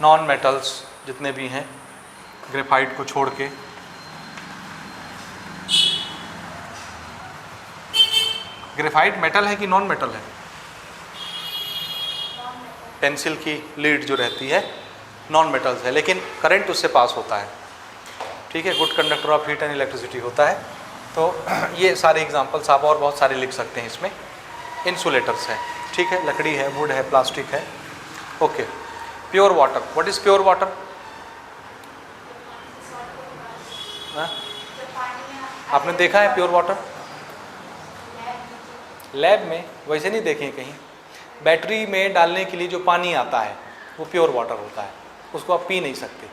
नॉन मेटल्स जितने भी हैं, ग्रेफाइट को छोड़ के। ग्रेफाइट मेटल है कि नॉन मेटल है? पेंसिल की लीड जो रहती है नॉन मेटल्स है, लेकिन करंट उससे पास होता है। ठीक है, good conductor of heat and electricity होता है। तो ये सारे एग्जांपल्स आप और बहुत सारे लिख सकते हैं इसमें, इंसुलेटर्स हैं। ठीक है, लकड़ी है, वुड है, प्लास्टिक है। Okay, pure water, what is pure water? आपने देखा है प्योर वाटर? लैब में, वैसे नहीं देखे कहीं। बैटरी में डालने के लिए जो पानी आता है वो प्योर वाटर होता है, उसको आप पी नहीं सकते,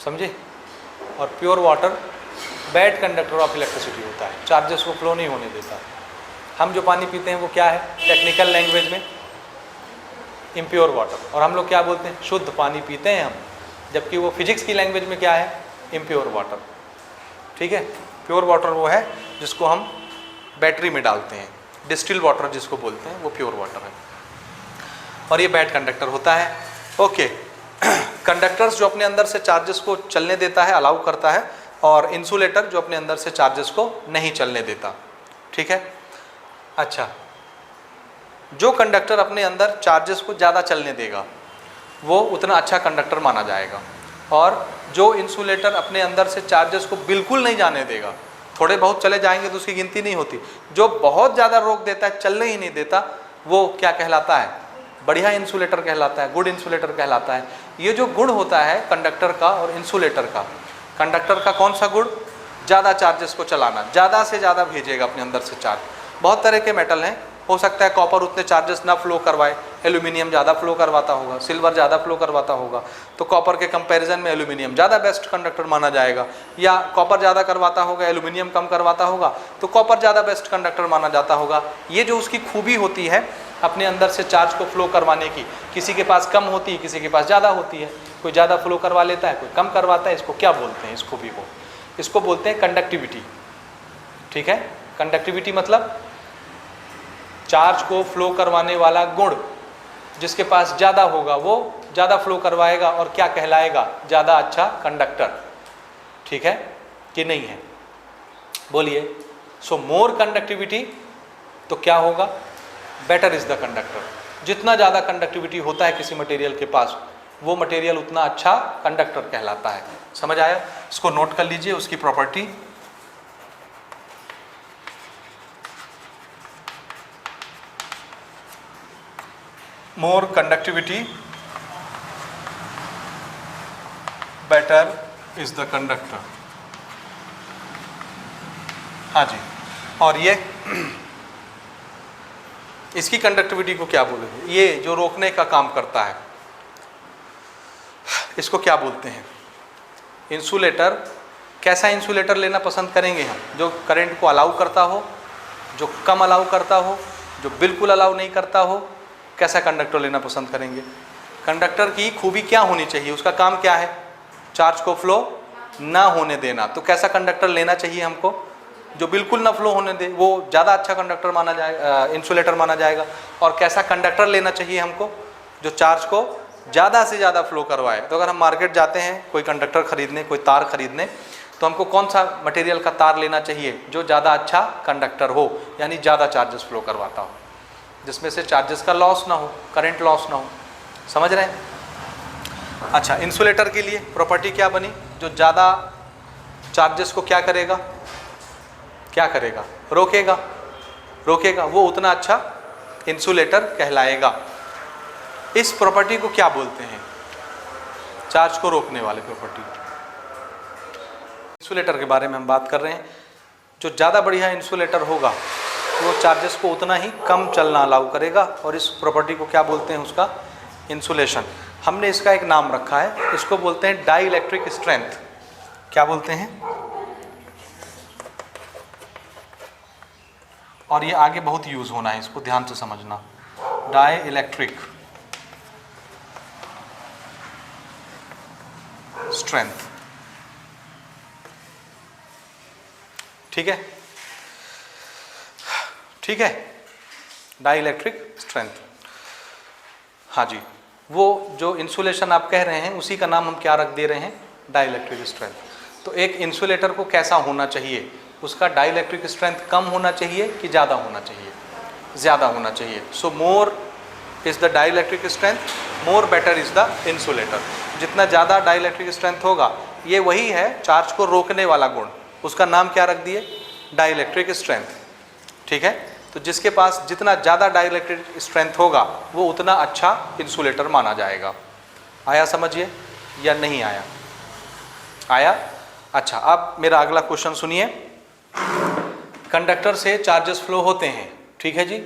समझे? और pure water bad conductor of electricity होता है, चार्जेस को फ्लो नहीं होने देता। हम जो पानी पीते हैं वो क्या है टेक्निकल लैंग्वेज में? Impure water. और हम लोग क्या बोलते हैं? शुद्ध पानी पीते हैं हम, जबकि वो फिजिक्स की लैंग्वेज में क्या है? Impure water. ठीक है, प्योर वाटर वो है जिसको हम बैटरी में डालते हैं, डिस्टिल वाटर जिसको बोलते हैं, वो प्योर वाटर है, और ये बैड कंडक्टर होता है। ओके, कंडक्टर्स जो अपने अंदर से चार्जेस को चलने देता है, अलाउ करता है, और इंसुलेटर जो अपने अंदर से चार्जेस को नहीं चलने देता। ठीक है, अच्छा, जो कंडक्टर अपने अंदर चार्जेस को ज़्यादा चलने देगा वो उतना अच्छा कंडक्टर माना जाएगा, और जो इंसुलेटर अपने अंदर से चार्जेस को बिल्कुल नहीं जाने देगा, थोड़े बहुत चले जाएंगे तो उसकी गिनती नहीं होती, जो बहुत ज़्यादा रोक देता है, चलने ही नहीं देता, वो क्या कहलाता है? बढ़िया इंसुलेटर कहलाता है, गुड इंसुलेटर कहलाता है। ये जो गुण होता है कंडक्टर का और इंसुलेटर का, कंडक्टर का कौन सा गुण? ज़्यादा चार्जेस को चलाना, ज़्यादा से ज़्यादा भेजेगा अपने अंदर से चार्ज। बहुत तरह के मेटल हैं, हो सकता है कॉपर उतने चार्जेस ना फ्लो करवाए, एल्यूमिनियम ज़्यादा फ्लो करवाता होगा, सिल्वर ज़्यादा फ्लो करवाता होगा, तो कॉपर के कंपैरिजन में एल्यूमिनियम ज़्यादा बेस्ट कंडक्टर माना जाएगा। या कॉपर ज़्यादा करवाता होगा, एल्यूमिनियम कम करवाता होगा, तो कॉपर ज़्यादा बेस्ट कंडक्टर माना जाता होगा। ये जो उसकी खूबी होती है अपने अंदर से चार्ज को फ्लो करवाने की, किसी के पास कम होती है, किसी के पास ज़्यादा होती है, कोई ज़्यादा फ्लो करवा लेता है, कोई कम करवाता है। इसको क्या बोलते हैं? इस खूबी को, इसको बोलते हैं कंडक्टिविटी। ठीक है, कंडक्टिविटी मतलब चार्ज को फ्लो करवाने वाला गुण, जिसके पास ज़्यादा होगा वो ज़्यादा फ्लो करवाएगा और क्या कहलाएगा? ज़्यादा अच्छा कंडक्टर। ठीक है कि नहीं है? बोलिए। सो मोर कंडक्टिविटी तो क्या होगा? Better is the conductor. जितना ज़्यादा कंडक्टिविटी होता है किसी मटेरियल के पास, वो मटेरियल उतना अच्छा कंडक्टर कहलाता है। समझ आया? इसको नोट कर लीजिए, उसकी property. More conductivity better is the conductor. हाँ जी, और ये इसकी कंडक्टिविटी को क्या बोलेंगे? ये जो रोकने का काम करता है, इसको क्या बोलते हैं? इंसुलेटर। कैसा इंसुलेटर लेना पसंद करेंगे हम? जो करंट को अलाउ करता हो, जो कम अलाउ करता हो, जो बिल्कुल अलाउ नहीं करता हो। कैसा कंडक्टर लेना पसंद करेंगे? कंडक्टर की खूबी क्या होनी चाहिए? उसका काम क्या है? चार्ज को फ्लो ना होने देना। तो कैसा कंडक्टर लेना चाहिए हमको? जो बिल्कुल ना फ्लो होने दे, वो ज़्यादा अच्छा कंडक्टर माना जाएगा, इंसुलेटर माना जाएगा। और कैसा कंडक्टर लेना चाहिए हमको? जो चार्ज को ज़्यादा से ज़्यादा फ्लो करवाए। तो अगर हम मार्केट जाते हैं कोई कंडक्टर खरीदने, कोई तार खरीदने, तो हमको कौन सा मटेरियल का तार लेना चाहिए? जो ज़्यादा अच्छा कंडक्टर हो, यानी ज़्यादा चार्जेस फ्लो करवाता हो, जिसमें से चार्जेस का लॉस ना हो, करंट लॉस ना हो। समझ रहे हैं? अच्छा, इंसुलेटर के लिए प्रॉपर्टी क्या बनी? जो ज़्यादा चार्जेस को क्या करेगा? क्या करेगा? रोकेगा। रोकेगा, वो उतना अच्छा इंसुलेटर कहलाएगा। इस प्रॉपर्टी को क्या बोलते हैं? चार्ज को रोकने वाली प्रॉपर्टी। इंसुलेटर के बारे में हम बात कर रहे हैं। जो ज़्यादा बढ़िया इंसुलेटर होगा वो चार्जेस को उतना ही कम चलना अलाउ करेगा, और इस प्रॉपर्टी को क्या बोलते हैं? उसका इंसुलेशन। हमने इसका एक नाम रखा है, इसको बोलते हैं डाई इलेक्ट्रिक स्ट्रेंथ। क्या बोलते हैं? और ये आगे बहुत यूज़ होना है, इसको ध्यान से समझना। डाई इलेक्ट्रिक स्ट्रेंथ, ठीक है? ठीक है, डाई इलेक्ट्रिक स्ट्रेंथ। हाँ जी, वो जो इंसुलेशन आप कह रहे हैं उसी का नाम हम क्या रख दे रहे हैं? Dielectric strength. तो एक इंसुलेटर को कैसा होना चाहिए? उसका डाई इलेक्ट्रिक स्ट्रेंथ कम होना चाहिए कि ज़्यादा होना चाहिए? ज़्यादा होना चाहिए। So more is the dielectric strength, more better is the insulator. जितना ज़्यादा डाई इलेक्ट्रिक स्ट्रेंथ होगा, ये वही है चार्ज को रोकने वाला गुण, उसका नाम क्या रख दिए? Dielectric strength. ठीक है? तो जिसके पास जितना ज़्यादा डाई इलेक्ट्रिक स्ट्रेंथ होगा वो उतना अच्छा इंसुलेटर माना जाएगा। आया समझिए या नहीं आया? आया? अच्छा, अब मेरा अगला क्वेश्चन सुनिए। कंडक्टर से चार्जेस फ्लो होते हैं, ठीक है जी,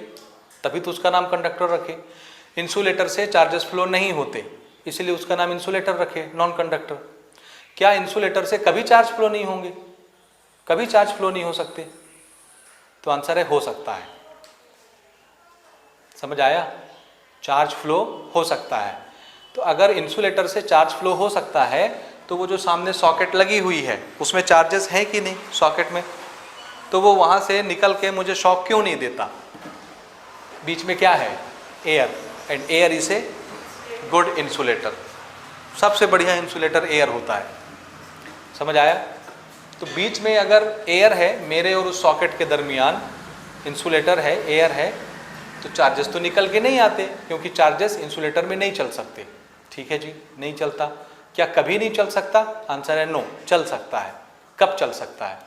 तभी तो उसका नाम कंडक्टर रखे। इंसुलेटर से चार्जेस फ्लो नहीं होते, इसलिए उसका नाम इंसुलेटर रखे, नॉन कंडक्टर। क्या इंसुलेटर से कभी चार्ज फ्लो नहीं होंगे? कभी चार्ज फ्लो नहीं हो सकते? तो आंसर है हो सकता है। समझ आया? चार्ज फ्लो हो सकता है। तो अगर इंसुलेटर से चार्ज फ्लो हो सकता है तो वो जो सामने सॉकेट लगी हुई है उसमें चार्जेस हैं कि नहीं? सॉकेट में, तो वो वहाँ से निकल के मुझे शॉक क्यों नहीं देता? बीच में क्या है? Air, and air is a good insulator. सबसे बढ़िया इंसुलेटर एयर होता है। समझ आया? तो बीच में अगर एयर है, मेरे और उस सॉकेट के दरमियान इंसुलेटर है, एयर है, तो चार्जेस तो निकल के नहीं आते, क्योंकि चार्जेस इंसुलेटर में नहीं चल सकते। ठीक है जी, नहीं चलता। क्या कभी नहीं चल सकता? आंसर है नो, चल सकता है। कब चल सकता है?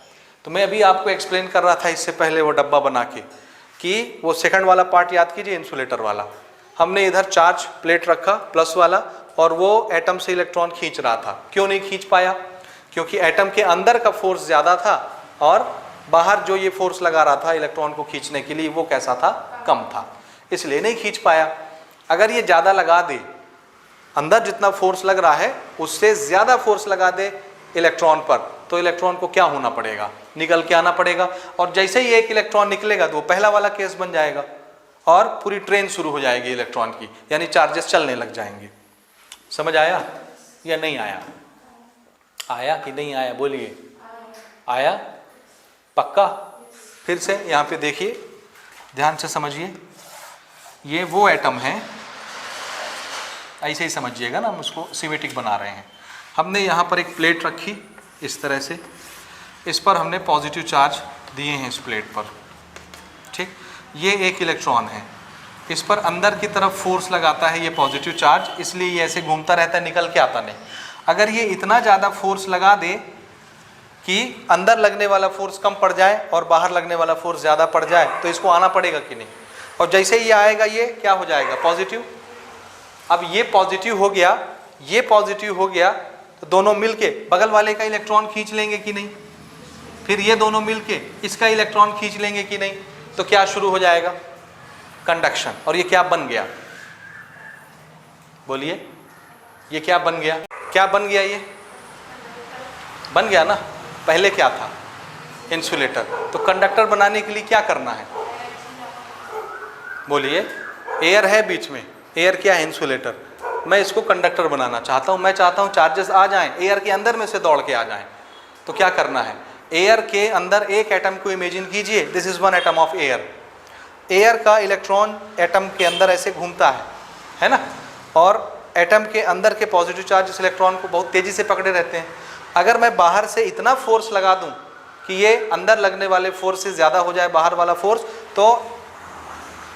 तो मैं अभी आपको एक्सप्लेन कर रहा था इससे पहले वो डब्बा बना के, कि वो सेकंड वाला पार्ट याद कीजिए, इंसुलेटर वाला। हमने इधर चार्ज प्लेट रखा प्लस वाला, और वो एटम से इलेक्ट्रॉन खींच रहा था। क्यों नहीं खींच पाया? क्योंकि एटम के अंदर का फोर्स ज़्यादा था, और बाहर जो ये फोर्स लगा रहा था इलेक्ट्रॉन को खींचने के लिए वो कैसा था? कम था, इसलिए नहीं खींच पाया। अगर ये ज़्यादा लगा दे, अंदर जितना फोर्स लग रहा है उससे ज़्यादा फोर्स लगा दे इलेक्ट्रॉन पर, तो इलेक्ट्रॉन को क्या होना पड़ेगा? निकल के आना पड़ेगा। और जैसे ही एक इलेक्ट्रॉन निकलेगा तो वो पहला वाला केस बन जाएगा, और पूरी ट्रेन शुरू हो जाएगी इलेक्ट्रॉन की, यानी चार्जेस चलने लग जाएंगे। समझ आया या नहीं आया? आया कि नहीं आया? बोलिए। आया? पक्का? फिर से यहाँ पे देखिए, ध्यान से समझिए। ये वो एटम है, ऐसे ही समझिएगा ना, हम उसको सिमेट्रिक बना रहे हैं। हमने यहाँ पर एक प्लेट रखी इस तरह से, इस पर हमने पॉजिटिव चार्ज दिए हैं इस प्लेट पर, ठीक। ये एक इलेक्ट्रॉन है, इस पर अंदर की तरफ फोर्स लगाता है ये पॉजिटिव चार्ज, इसलिए ये ऐसे घूमता रहता है, निकल के आता नहीं। अगर ये इतना ज़्यादा फोर्स लगा दे कि अंदर लगने वाला फोर्स कम पड़ जाए और बाहर लगने वाला फोर्स ज़्यादा पड़ जाए, तो इसको आना पड़ेगा कि नहीं? और जैसे ही ये आएगा ये क्या हो जाएगा? पॉजिटिव। अब ये पॉजिटिव हो गया, ये पॉजिटिव हो गया, तो दोनों मिलके बगल वाले का इलेक्ट्रॉन खींच लेंगे कि नहीं? फिर ये दोनों मिलके इसका इलेक्ट्रॉन खींच लेंगे कि नहीं? तो क्या शुरू हो जाएगा? कंडक्शन। और ये क्या बन गया? बोलिए, ये क्या बन गया? क्या बन गया? ये बन गया ना। पहले क्या था? इंसुलेटर। तो कंडक्टर बनाने के लिए क्या करना है? बोलिए। एयर है बीच में, एयर क्या है? इंसुलेटर। मैं इसको कंडक्टर बनाना चाहता हूँ, मैं चाहता हूँ चार्जेस आ जाएं, एयर के अंदर में से दौड़ के आ जाएं, तो क्या करना है, एयर के अंदर एक एटम को इमेजिन कीजिए, this is one atom of air. Air का इलेक्ट्रॉन एटम के अंदर ऐसे घूमता है ना, और एटम के अंदर के पॉजिटिव चार्ज इस इलेक्ट्रॉन को बहुत तेजी से पकड़े रहते हैं। अगर मैं बाहर से इतना फोर्स लगा दूं कि ये अंदर लगने वाले फोर्स से ज़्यादा हो जाए बाहर वाला फोर्स, तो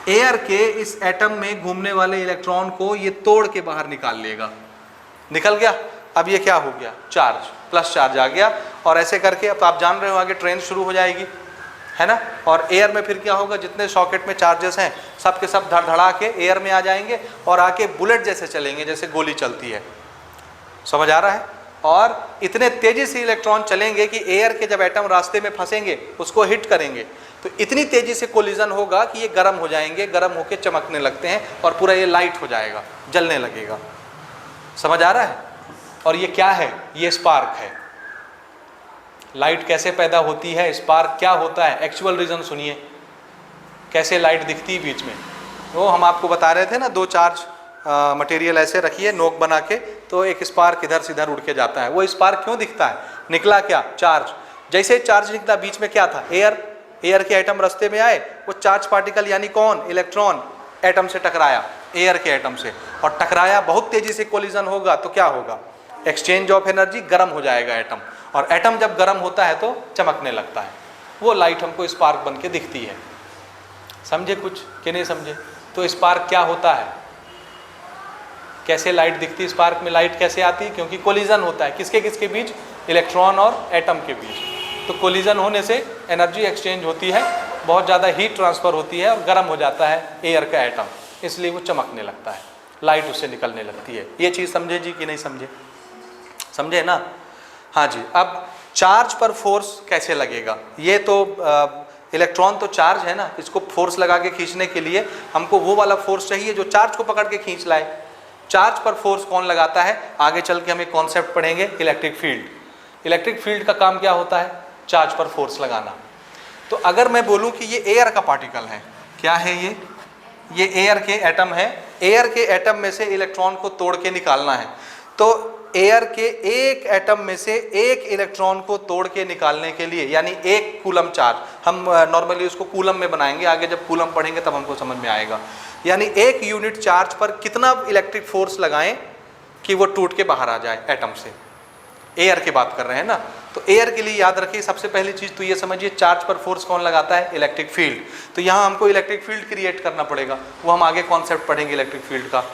एयर के इस एटम में घूमने वाले इलेक्ट्रॉन को ये तोड़ के बाहर निकाल लेगा। निकल गया, अब ये क्या हो गया, चार्ज, प्लस चार्ज आ गया, और ऐसे करके अब आप जान रहे हो आगे ट्रेन शुरू हो जाएगी, है ना। और एयर में फिर क्या होगा, जितने सॉकेट में चार्जेस हैं सब के सब धड़धड़ा के एयर में आ जाएंगे और आके बुलेट जैसे चलेंगे, जैसे गोली चलती है। समझ आ रहा है। और इतने तेजी से इलेक्ट्रॉन चलेंगे कि एयर के जब एटम रास्ते में फंसेंगे उसको हिट करेंगे तो इतनी तेजी से कोलिजन होगा कि ये गर्म हो जाएंगे, गर्म होकर चमकने लगते हैं और पूरा ये लाइट हो जाएगा, जलने लगेगा। समझ आ रहा है। और ये क्या है, ये स्पार्क है। लाइट कैसे पैदा होती है, स्पार्क क्या होता है, एक्चुअल रीजन सुनिए, कैसे लाइट दिखती है बीच में। वो हम आपको बता रहे थे ना, दो चार्ज मटेरियल ऐसे रखिए नोक बना के, तो एक स्पार्क इधर से इधर उड़ के जाता है। वो स्पार्क क्यों दिखता है, निकला क्या, चार्ज। जैसे चार्ज निकला, बीच में क्या था, एयर। एयर के एटम रास्ते में आए, वो चार्ज पार्टिकल यानी कौन, इलेक्ट्रॉन एटम से टकराया, एयर के एटम से, और टकराया, बहुत तेजी से कोलिजन होगा तो क्या होगा, एक्सचेंज ऑफ एनर्जी, गर्म हो जाएगा एटम, और एटम जब गर्म होता है तो चमकने लगता है। वो लाइट हमको स्पार्क बन के दिखती है। समझे कुछ कि नहीं समझे। तो स्पार्क क्या होता है, कैसे लाइट दिखती है, स्पार्क में लाइट कैसे आती है, क्योंकि कोलिजन होता है किसके किसके बीच, इलेक्ट्रॉन और एटम के बीच। तो कोलिजन होने से एनर्जी एक्सचेंज होती है, बहुत ज़्यादा हीट ट्रांसफ़र होती है और गर्म हो जाता है एयर का एटम, इसलिए वो चमकने लगता है, लाइट उससे निकलने लगती है। ये चीज़ समझे जी कि नहीं समझे, समझे ना। हाँ जी। अब चार्ज पर फोर्स कैसे लगेगा, ये तो इलेक्ट्रॉन तो चार्ज है ना, इसको फोर्स लगा के खींचने के लिए हमको वो वाला फोर्स चाहिए जो चार्ज को पकड़ के खींच लाए। चार्ज पर फोर्स कौन लगाता है, आगे चल के हम एक कॉन्सेप्ट पढ़ेंगे, इलेक्ट्रिक फील्ड। इलेक्ट्रिक फील्ड का काम क्या होता है, चार्ज पर फोर्स लगाना। तो अगर मैं बोलूं कि ये एयर का पार्टिकल है, क्या है ये एयर के एटम है, एयर के एटम में से इलेक्ट्रॉन को तोड़ के निकालना है, तो एयर के एक एटम में से एक इलेक्ट्रॉन को तोड़ के निकालने के लिए, यानी एक कूलम चार्ज, हम नॉर्मली उसको कूलम में बनाएंगे, आगे जब कूलम पढ़ेंगे तब हमको समझ में आएगा, यानी एक यूनिट चार्ज पर कितना इलेक्ट्रिक फोर्स लगाएं कि वो टूट के बाहर आ जाए एटम से। एयर की बात कर रहे हैं ना, तो एयर के लिए याद रखिए सबसे पहली चीज़ तो ये समझिए, चार्ज पर फोर्स कौन लगाता है, इलेक्ट्रिक फील्ड। तो यहाँ हमको इलेक्ट्रिक फील्ड क्रिएट करना पड़ेगा, वो हम आगे कॉन्सेप्ट पढ़ेंगे इलेक्ट्रिक फील्ड का।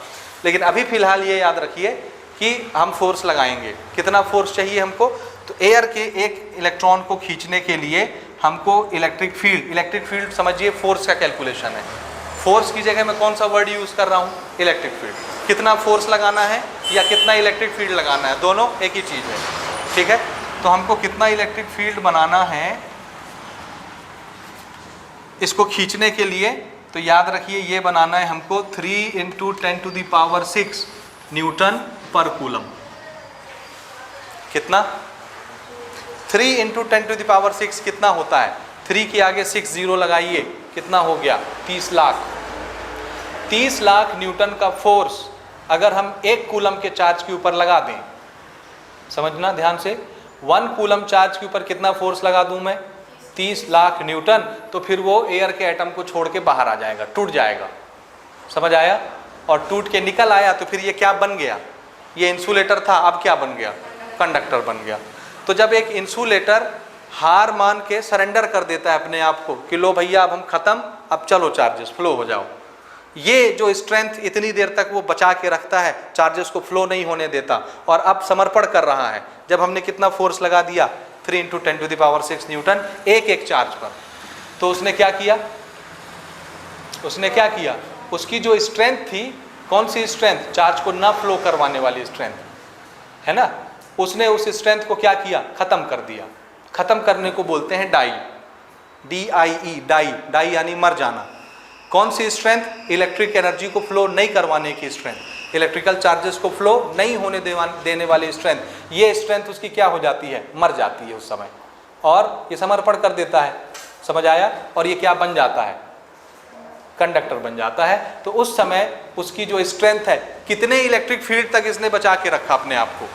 लेकिन अभी फिलहाल ये याद रखिए कि हम फोर्स लगाएंगे, कितना फोर्स चाहिए हमको, तो एयर के एक इलेक्ट्रॉन को खींचने के लिए हमको इलेक्ट्रिक फील्ड समझिए फोर्स का कैलकुलेशन है। फोर्स की जगह मैं कौन सा वर्ड यूज़ कर रहा हूँ, इलेक्ट्रिक फील्ड। कितना फोर्स लगाना है या कितना इलेक्ट्रिक फील्ड लगाना है, दोनों एक ही चीज़ है, ठीक है। तो हमको कितना इलेक्ट्रिक फील्ड बनाना है इसको खींचने के लिए, तो याद रखिए ये बनाना है हमको 3 × 10⁶ न्यूटन पर कूलम। कितना, 3 × 10⁶ कितना होता है, 3 के आगे 6 जीरो लगाइए, कितना हो गया, 30 लाख। 30 लाख न्यूटन का फोर्स अगर हम एक कूलम के चार्ज के ऊपर लगा दें, समझना ध्यान से, 1 कूलम चार्ज के ऊपर कितना फोर्स लगा दूं मैं, 30 लाख न्यूटन, तो फिर वो एयर के एटम को छोड़ के बाहर आ जाएगा, टूट जाएगा। समझ आया। और टूट के निकल आया तो फिर ये क्या बन गया, ये इंसुलेटर था, अब क्या बन गया, कंडक्टर बन गया। तो जब एक इंसुलेटर हार मान के सरेंडर कर देता है अपने आप को कि लो भैया अब हम खत्म, अब चलो चार्जेस फ्लो हो जाओ, ये जो स्ट्रेंथ इतनी देर तक वो बचा के रखता है, चार्जेस को फ्लो नहीं होने देता, और अब समर्पण कर रहा है। जब हमने कितना फोर्स लगा दिया, 3 × 10⁶ न्यूटन एक चार्ज पर, तो उसने क्या किया, उसकी जो स्ट्रेंथ थी, कौन सी स्ट्रेंथ, चार्ज को ना फ्लो करवाने वाली स्ट्रेंथ है ना, उसने उस स्ट्रेंथ को क्या किया, खत्म कर दिया। खत्म करने को बोलते हैं डाई, DIE, डाई यानी मर जाना। कौन सी स्ट्रेंथ, इलेक्ट्रिक एनर्जी को फ्लो नहीं करवाने की स्ट्रेंथ, इलेक्ट्रिकल चार्जेस को फ्लो नहीं होने देने वाली स्ट्रेंथ, ये स्ट्रेंथ उसकी क्या हो जाती है, मर जाती है उस समय, और ये समर्पण कर देता है। समझ आया। और ये क्या बन जाता है, कंडक्टर बन जाता है। तो उस समय उसकी जो स्ट्रेंथ है, कितने इलेक्ट्रिक फील्ड तक इसने बचा के रखा अपने आप को,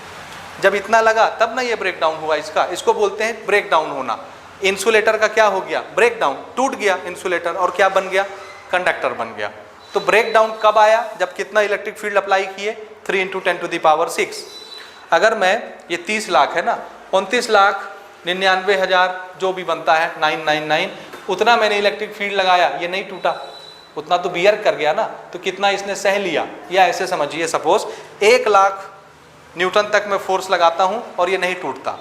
जब इतना लगा तब ना ये ब्रेक डाउन हुआ इसका, इसको बोलते हैं ब्रेक डाउन होना। इंसुलेटर का क्या हो गया, ब्रेक डाउन, टूट गया इंसुलेटर और क्या बन गया, कंडक्टर बन गया। तो ब्रेक डाउन कब आया, जब कितना इलेक्ट्रिक फील्ड अप्लाई किए, 3 × 10⁻⁶। अगर मैं ये 30 लाख है ना, 29,99,000 जो भी बनता है 999, उतना मैंने इलेक्ट्रिक फील्ड लगाया, ये नहीं टूटा, उतना तो बियर कर गया ना, तो कितना इसने सह लिया। या ऐसे समझिए, सपोज 1 लाख न्यूटन तक मैं फोर्स लगाता हूँ और ये नहीं टूटता,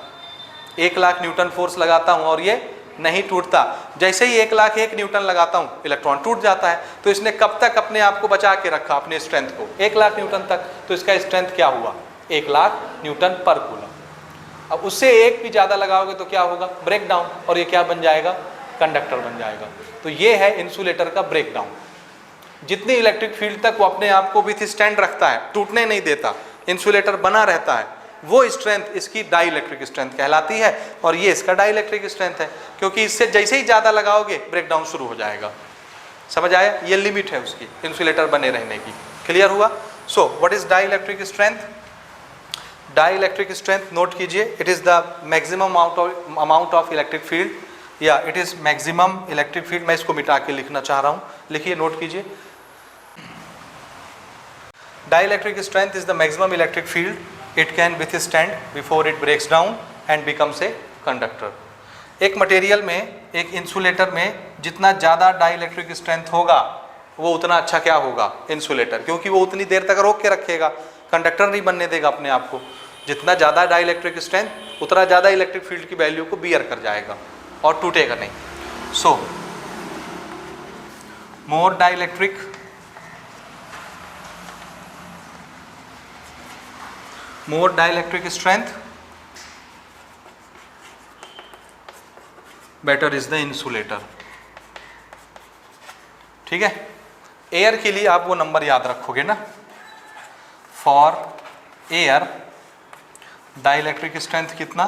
1 लाख न्यूटन फोर्स लगाता हूँ और ये नहीं टूटता। जैसे ही 1,01,000 न्यूटन लगाता हूँ इलेक्ट्रॉन टूट जाता है। तो इसने कब तक अपने आप को बचा के रखा, अपने स्ट्रेंथ को, 1 लाख न्यूटन तक। तो इसका स्ट्रेंथ क्या हुआ, 1 लाख न्यूटन पर कूलम। अब उससे एक भी ज़्यादा लगाओगे तो क्या होगा, ब्रेक डाउन, और ये क्या बन जाएगा, कंडक्टर बन जाएगा। तो ये है इंसुलेटर का ब्रेक डाउन। जितनी इलेक्ट्रिक फील्ड तक वो अपने आप को विथ स्टैंड रखता है, टूटने नहीं देता, इंसुलेटर बना रहता है, वो स्ट्रेंथ इसकी डाई इलेक्ट्रिक स्ट्रेंथ कहलाती है। और ये इसका डाई इलेक्ट्रिक स्ट्रेंथ है, क्योंकि इससे जैसे ही ज़्यादा लगाओगे ब्रेक डाउन शुरू हो जाएगा। समझ आया, ये लिमिट है उसकी इंसुलेटर बने रहने की। क्लियर हुआ। So what is dielectric strength. Dielectric strength note कीजिए, it is the maximum amount of electric field, या it is maximum electric field. मैं इसको मिटा के लिखना चाह रहा हूँ, लिखिए, नोट कीजिए। Dielectric strength is the maximum electric field it can withstand before it breaks down and becomes a conductor. एक मटेरियल में, एक इंसुलेटर में जितना ज़्यादा डाइलेक्ट्रिक स्ट्रेंथ होगा वो उतना अच्छा क्या होगा, इंसुलेटर, क्योंकि वो उतनी देर तक रोक के रखेगा, कंडक्टर नहीं बनने देगा अपने आप को। जितना ज़्यादा डाइलेक्ट्रिक स्ट्रेंथ उतना ज़्यादा इलेक्ट्रिक फील्ड की वैल्यू को बियर कर जाएगा और टूटेगा नहीं। सो मोर dielectric, more dielectric strength, better is the insulator। ठीक है। एयर के लिए आप वो नंबर याद रखोगे ना, फॉर एयर डाइलेक्ट्रिक स्ट्रेंथ कितना,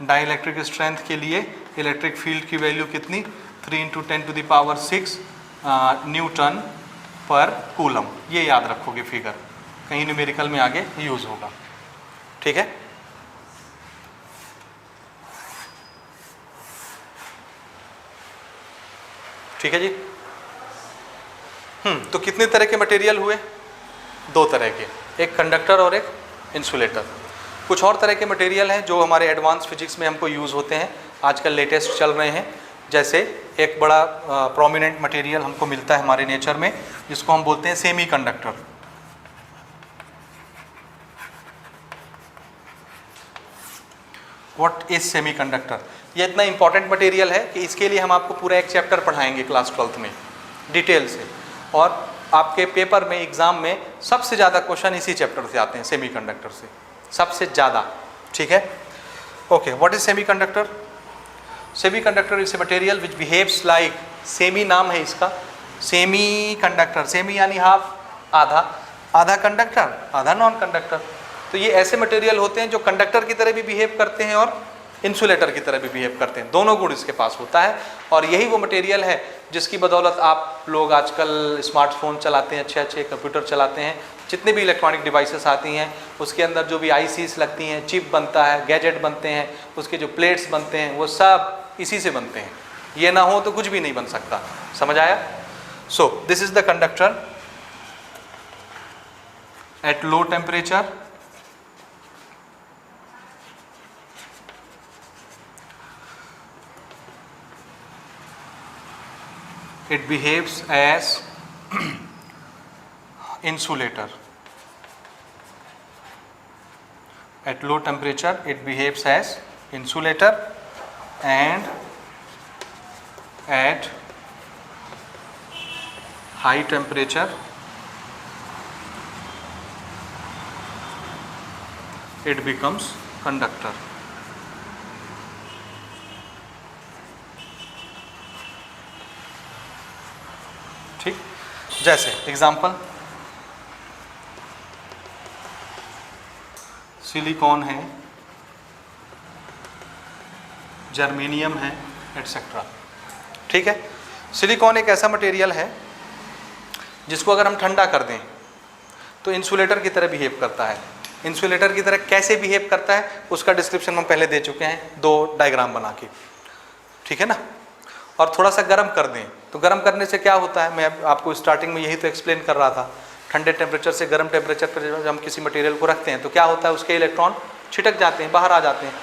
डाइलेक्ट्रिक स्ट्रेंथ के लिए इलेक्ट्रिक फील्ड की वैल्यू कितनी, 3 × 10⁻⁶ न्यूटन पर कूलम। ये याद रखोगे फिगर, कहीं न्यूमेरिकल में आगे यूज होगा। ठीक है। ठीक है जी। तो कितने तरह के मटेरियल हुए, 2 तरह के, एक कंडक्टर और एक इंसुलेटर। कुछ और तरह के मटेरियल हैं जो हमारे एडवांस फिजिक्स में हमको यूज़ होते हैं, आजकल लेटेस्ट चल रहे हैं। जैसे एक बड़ा प्रोमिनेंट मटेरियल हमको मिलता है हमारे नेचर में, जिसको हम बोलते हैं semi conductor. What is semi conductor. ये इतना इंपॉर्टेंट मटेरियल है कि इसके लिए हम आपको पूरा एक चैप्टर पढ़ाएंगे क्लास 12th में डिटेल से, और आपके पेपर में, एग्जाम में सबसे ज़्यादा क्वेश्चन इसी चैप्टर से आते हैं, सेमी कंडक्टर से सबसे ज़्यादा। ठीक है। Okay, what is semi conductor. Semi conductor is a material which behaves like, semi नाम है इसका, सेमी कंडक्टर, सेमी यानी हाफ, आधा, आधा कंडक्टर आधा नॉन कंडक्टर। तो ये ऐसे मटेरियल होते हैं जो कंडक्टर की तरह भी बिहेव करते हैं और इंसुलेटर की तरह भी बिहेव करते हैं, दोनों गुण इसके पास होता है। और यही वो मटेरियल है जिसकी बदौलत आप लोग आजकल स्मार्टफोन चलाते हैं, अच्छे अच्छे कंप्यूटर चलाते हैं, जितने भी इलेक्ट्रॉनिक डिवाइसेस आती हैं उसके अंदर जो भी ICs लगती हैं, चिप बनता है, गैजेट बनते हैं, उसके जो प्लेट्स बनते हैं वो सब इसी से बनते हैं। ये ना हो तो कुछ भी नहीं बन सकता। समझ आया। So this is the conductor at low temperature, it behaves as insulator. At low temperature it behaves as insulator, and at high temperature it becomes conductor. ठीक। जैसे एग्जाम्पल, सिलिकॉन है, जर्मेनियम है, एटसेट्रा। ठीक है। सिलिकॉन एक ऐसा material है जिसको अगर हम ठंडा कर दें तो इंसुलेटर की तरह बिहेव करता है। इंसुलेटर की तरह कैसे बिहेव करता है उसका डिस्क्रिप्शन हम पहले दे चुके हैं, 2 डायग्राम बना के, ठीक है ना। और थोड़ा सा गर्म कर दें, तो गर्म करने से क्या होता है, मैं आपको स्टार्टिंग में यही तो एक्सप्लेन कर रहा था। ठंडे टेम्परेचर से गर्म टेम्परेचर पर जब हम किसी मटेरियल को रखते हैं तो क्या होता है, उसके इलेक्ट्रॉन छिटक जाते हैं, बाहर आ जाते हैं,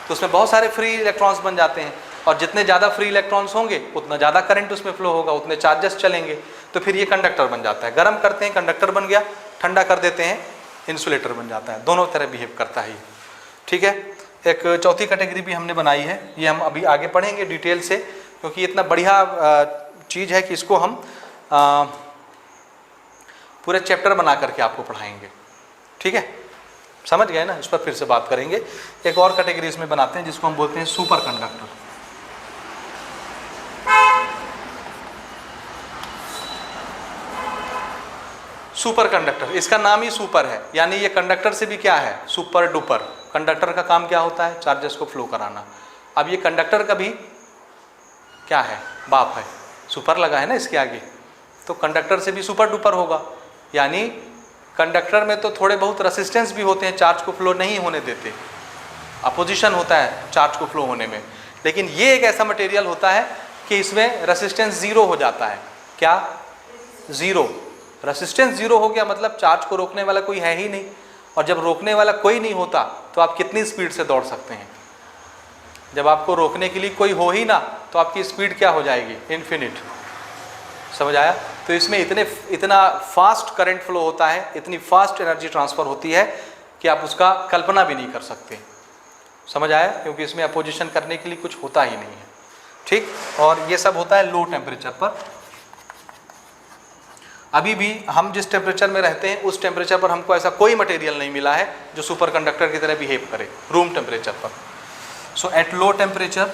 तो उसमें बहुत सारे फ्री इलेक्ट्रॉन्स बन जाते हैं। और जितने ज़्यादा फ्री इलेक्ट्रॉन्स होंगे उतना ज़्यादा करंट उसमें फ्लो होगा, उतने चार्जेस चलेंगे, तो फिर ये कंडक्टर बन जाता है। गर्म करते हैं कंडक्टर बन गया, ठंडा कर देते हैं इंसुलेटर बन जाता है। दोनों तरह बिहेव करता है ये, ठीक है। एक चौथी कैटेगरी भी हमने बनाई है, ये हम अभी आगे पढ़ेंगे डिटेल से, क्योंकि इतना बढ़िया चीज़ है कि इसको हम पूरे चैप्टर बना करके आपको पढ़ाएंगे, ठीक है, समझ गए ना। इस पर फिर से बात करेंगे। एक और कैटेगरी इसमें बनाते हैं जिसको हम बोलते हैं सुपर कंडक्टर। सुपर कंडक्टर, इसका नाम ही सुपर है, यानी ये कंडक्टर से भी क्या है, सुपर डुपर। कंडक्टर का काम क्या होता है, चार्जेस को फ्लो कराना। अब ये कंडक्टर का भी क्या है, बाप है, सुपर लगा है ना इसके आगे, तो कंडक्टर से भी सुपर डुपर होगा। यानी कंडक्टर में तो थोड़े बहुत रेसिस्टेंस भी होते हैं, चार्ज को फ्लो नहीं होने देते, अपोजिशन होता है चार्ज को फ्लो होने में। लेकिन ये एक ऐसा मटेरियल होता है कि इसमें रेसिस्टेंस ज़ीरो हो जाता है। क्या, ज़ीरो। रेसिस्टेंस ज़ीरो हो गया मतलब चार्ज को रोकने वाला कोई है ही नहीं, और जब रोकने वाला कोई नहीं होता तो आप कितनी स्पीड से दौड़ सकते हैं। जब आपको रोकने के लिए कोई हो ही ना तो आपकी स्पीड क्या हो जाएगी, इन्फिनिट। समझ आया। तो इसमें इतना फास्ट करंट फ्लो होता है, इतनी फास्ट एनर्जी ट्रांसफ़र होती है कि आप उसका कल्पना भी नहीं कर सकते। समझ आया, क्योंकि इसमें अपोजिशन करने के लिए कुछ होता ही नहीं है, ठीक। और ये सब होता है लो टेम्परेचर पर। अभी भी हम जिस टेम्परेचर में रहते हैं उस टेम्परेचर पर हमको ऐसा कोई मटेरियल नहीं मिला है जो सुपर कंडक्टर की तरह बिहेव करे रूम टेम्परेचर पर। So at low temperature,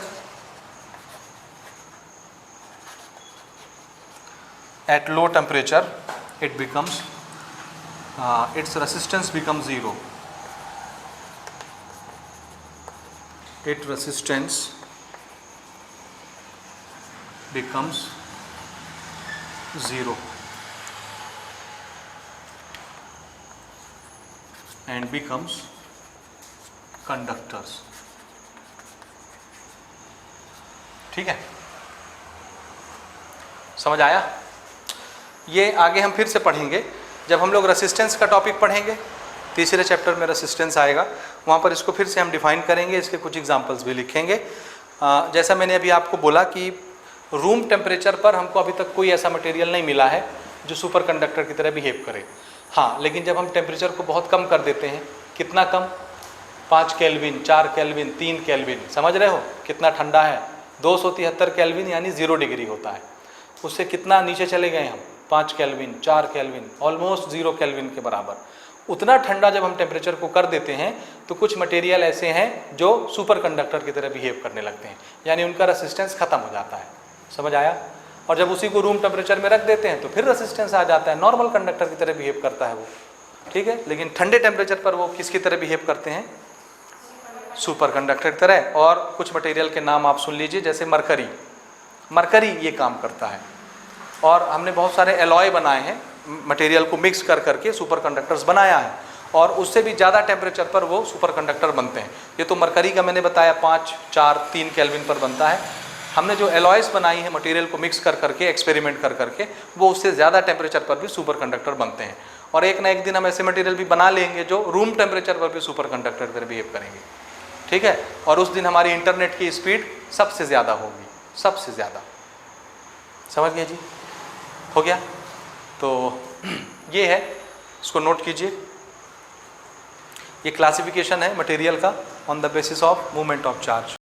at low temperature it becomes its resistance becomes zero. Its resistance becomes zero and becomes conductors, ठीक है, समझ आया। ये आगे हम फिर से पढ़ेंगे जब हम लोग रेसिस्टेंस का टॉपिक पढ़ेंगे, तीसरे चैप्टर में रेसिस्टेंस आएगा, वहाँ पर इसको फिर से हम डिफाइन करेंगे, इसके कुछ एग्जांपल्स भी लिखेंगे। जैसा मैंने अभी आपको बोला कि रूम टेम्परेचर पर हमको अभी तक कोई ऐसा मटेरियल नहीं मिला है जो सुपर कंडक्टर की तरह बिहेव करे। हाँ, लेकिन जब हम टेम्परेचर को बहुत कम कर देते हैं, कितना कम, 5 केल्विन, 4 केल्विन, 3 केल्विन, समझ रहे हो कितना ठंडा है, 273 केल्विन यानी 0 डिग्री होता है, उससे कितना नीचे चले गए हम, 5 केल्विन, 4 केल्विन, ऑलमोस्ट 0 केल्विन के बराबर। उतना ठंडा जब हम टेम्परेचर को कर देते हैं तो कुछ मटेरियल ऐसे हैं जो सुपर कंडक्टर की तरह बिहेव करने लगते हैं, यानी उनका रेसिस्टेंस खत्म हो जाता है। समझ आया। और जब उसी को रूम टेम्परेचर में रख देते हैं तो फिर रेसिस्टेंस आ जाता है, नॉर्मल कंडक्टर की तरह बिहेव करता है वो, ठीक है। लेकिन ठंडे टेम्परेचर पर वो किसकी तरह बिहेव करते हैं, सुपर कंडक्टर की तरह। और कुछ मटेरियल के नाम आप सुन लीजिए, जैसे मरकरी, मरकरी ये काम करता है। और हमने बहुत सारे एलॉय बनाए हैं, मटेरियल को मिक्स कर करके सुपर कंडक्टर्स बनाया है, और उससे भी ज़्यादा टेम्परेचर पर वो सुपर कंडक्टर बनते हैं। ये तो मरकरी का मैंने बताया 5, 4, 3 केल्विन पर बनता है। हमने जो एलॉयस बनाई है मटेरियल को मिक्स कर करके, एक्सपेरिमेंट कर करके, वो उससे ज़्यादा टेम्परेचर पर भी सुपर कंडक्टर बनते हैं। और एक ना एक दिन हम ऐसे मटेरियल भी बना लेंगे जो रूम टेम्परेचर पर भी सुपर कंडक्टर की तरह बिहेव करेंगे, ठीक है। और उस दिन हमारी इंटरनेट की स्पीड सबसे ज़्यादा होगी, सबसे ज़्यादा। समझ गए जी, हो गया। तो ये है, इसको नोट कीजिए, ये क्लासिफिकेशन है मटेरियल का on the basis of movement of charge.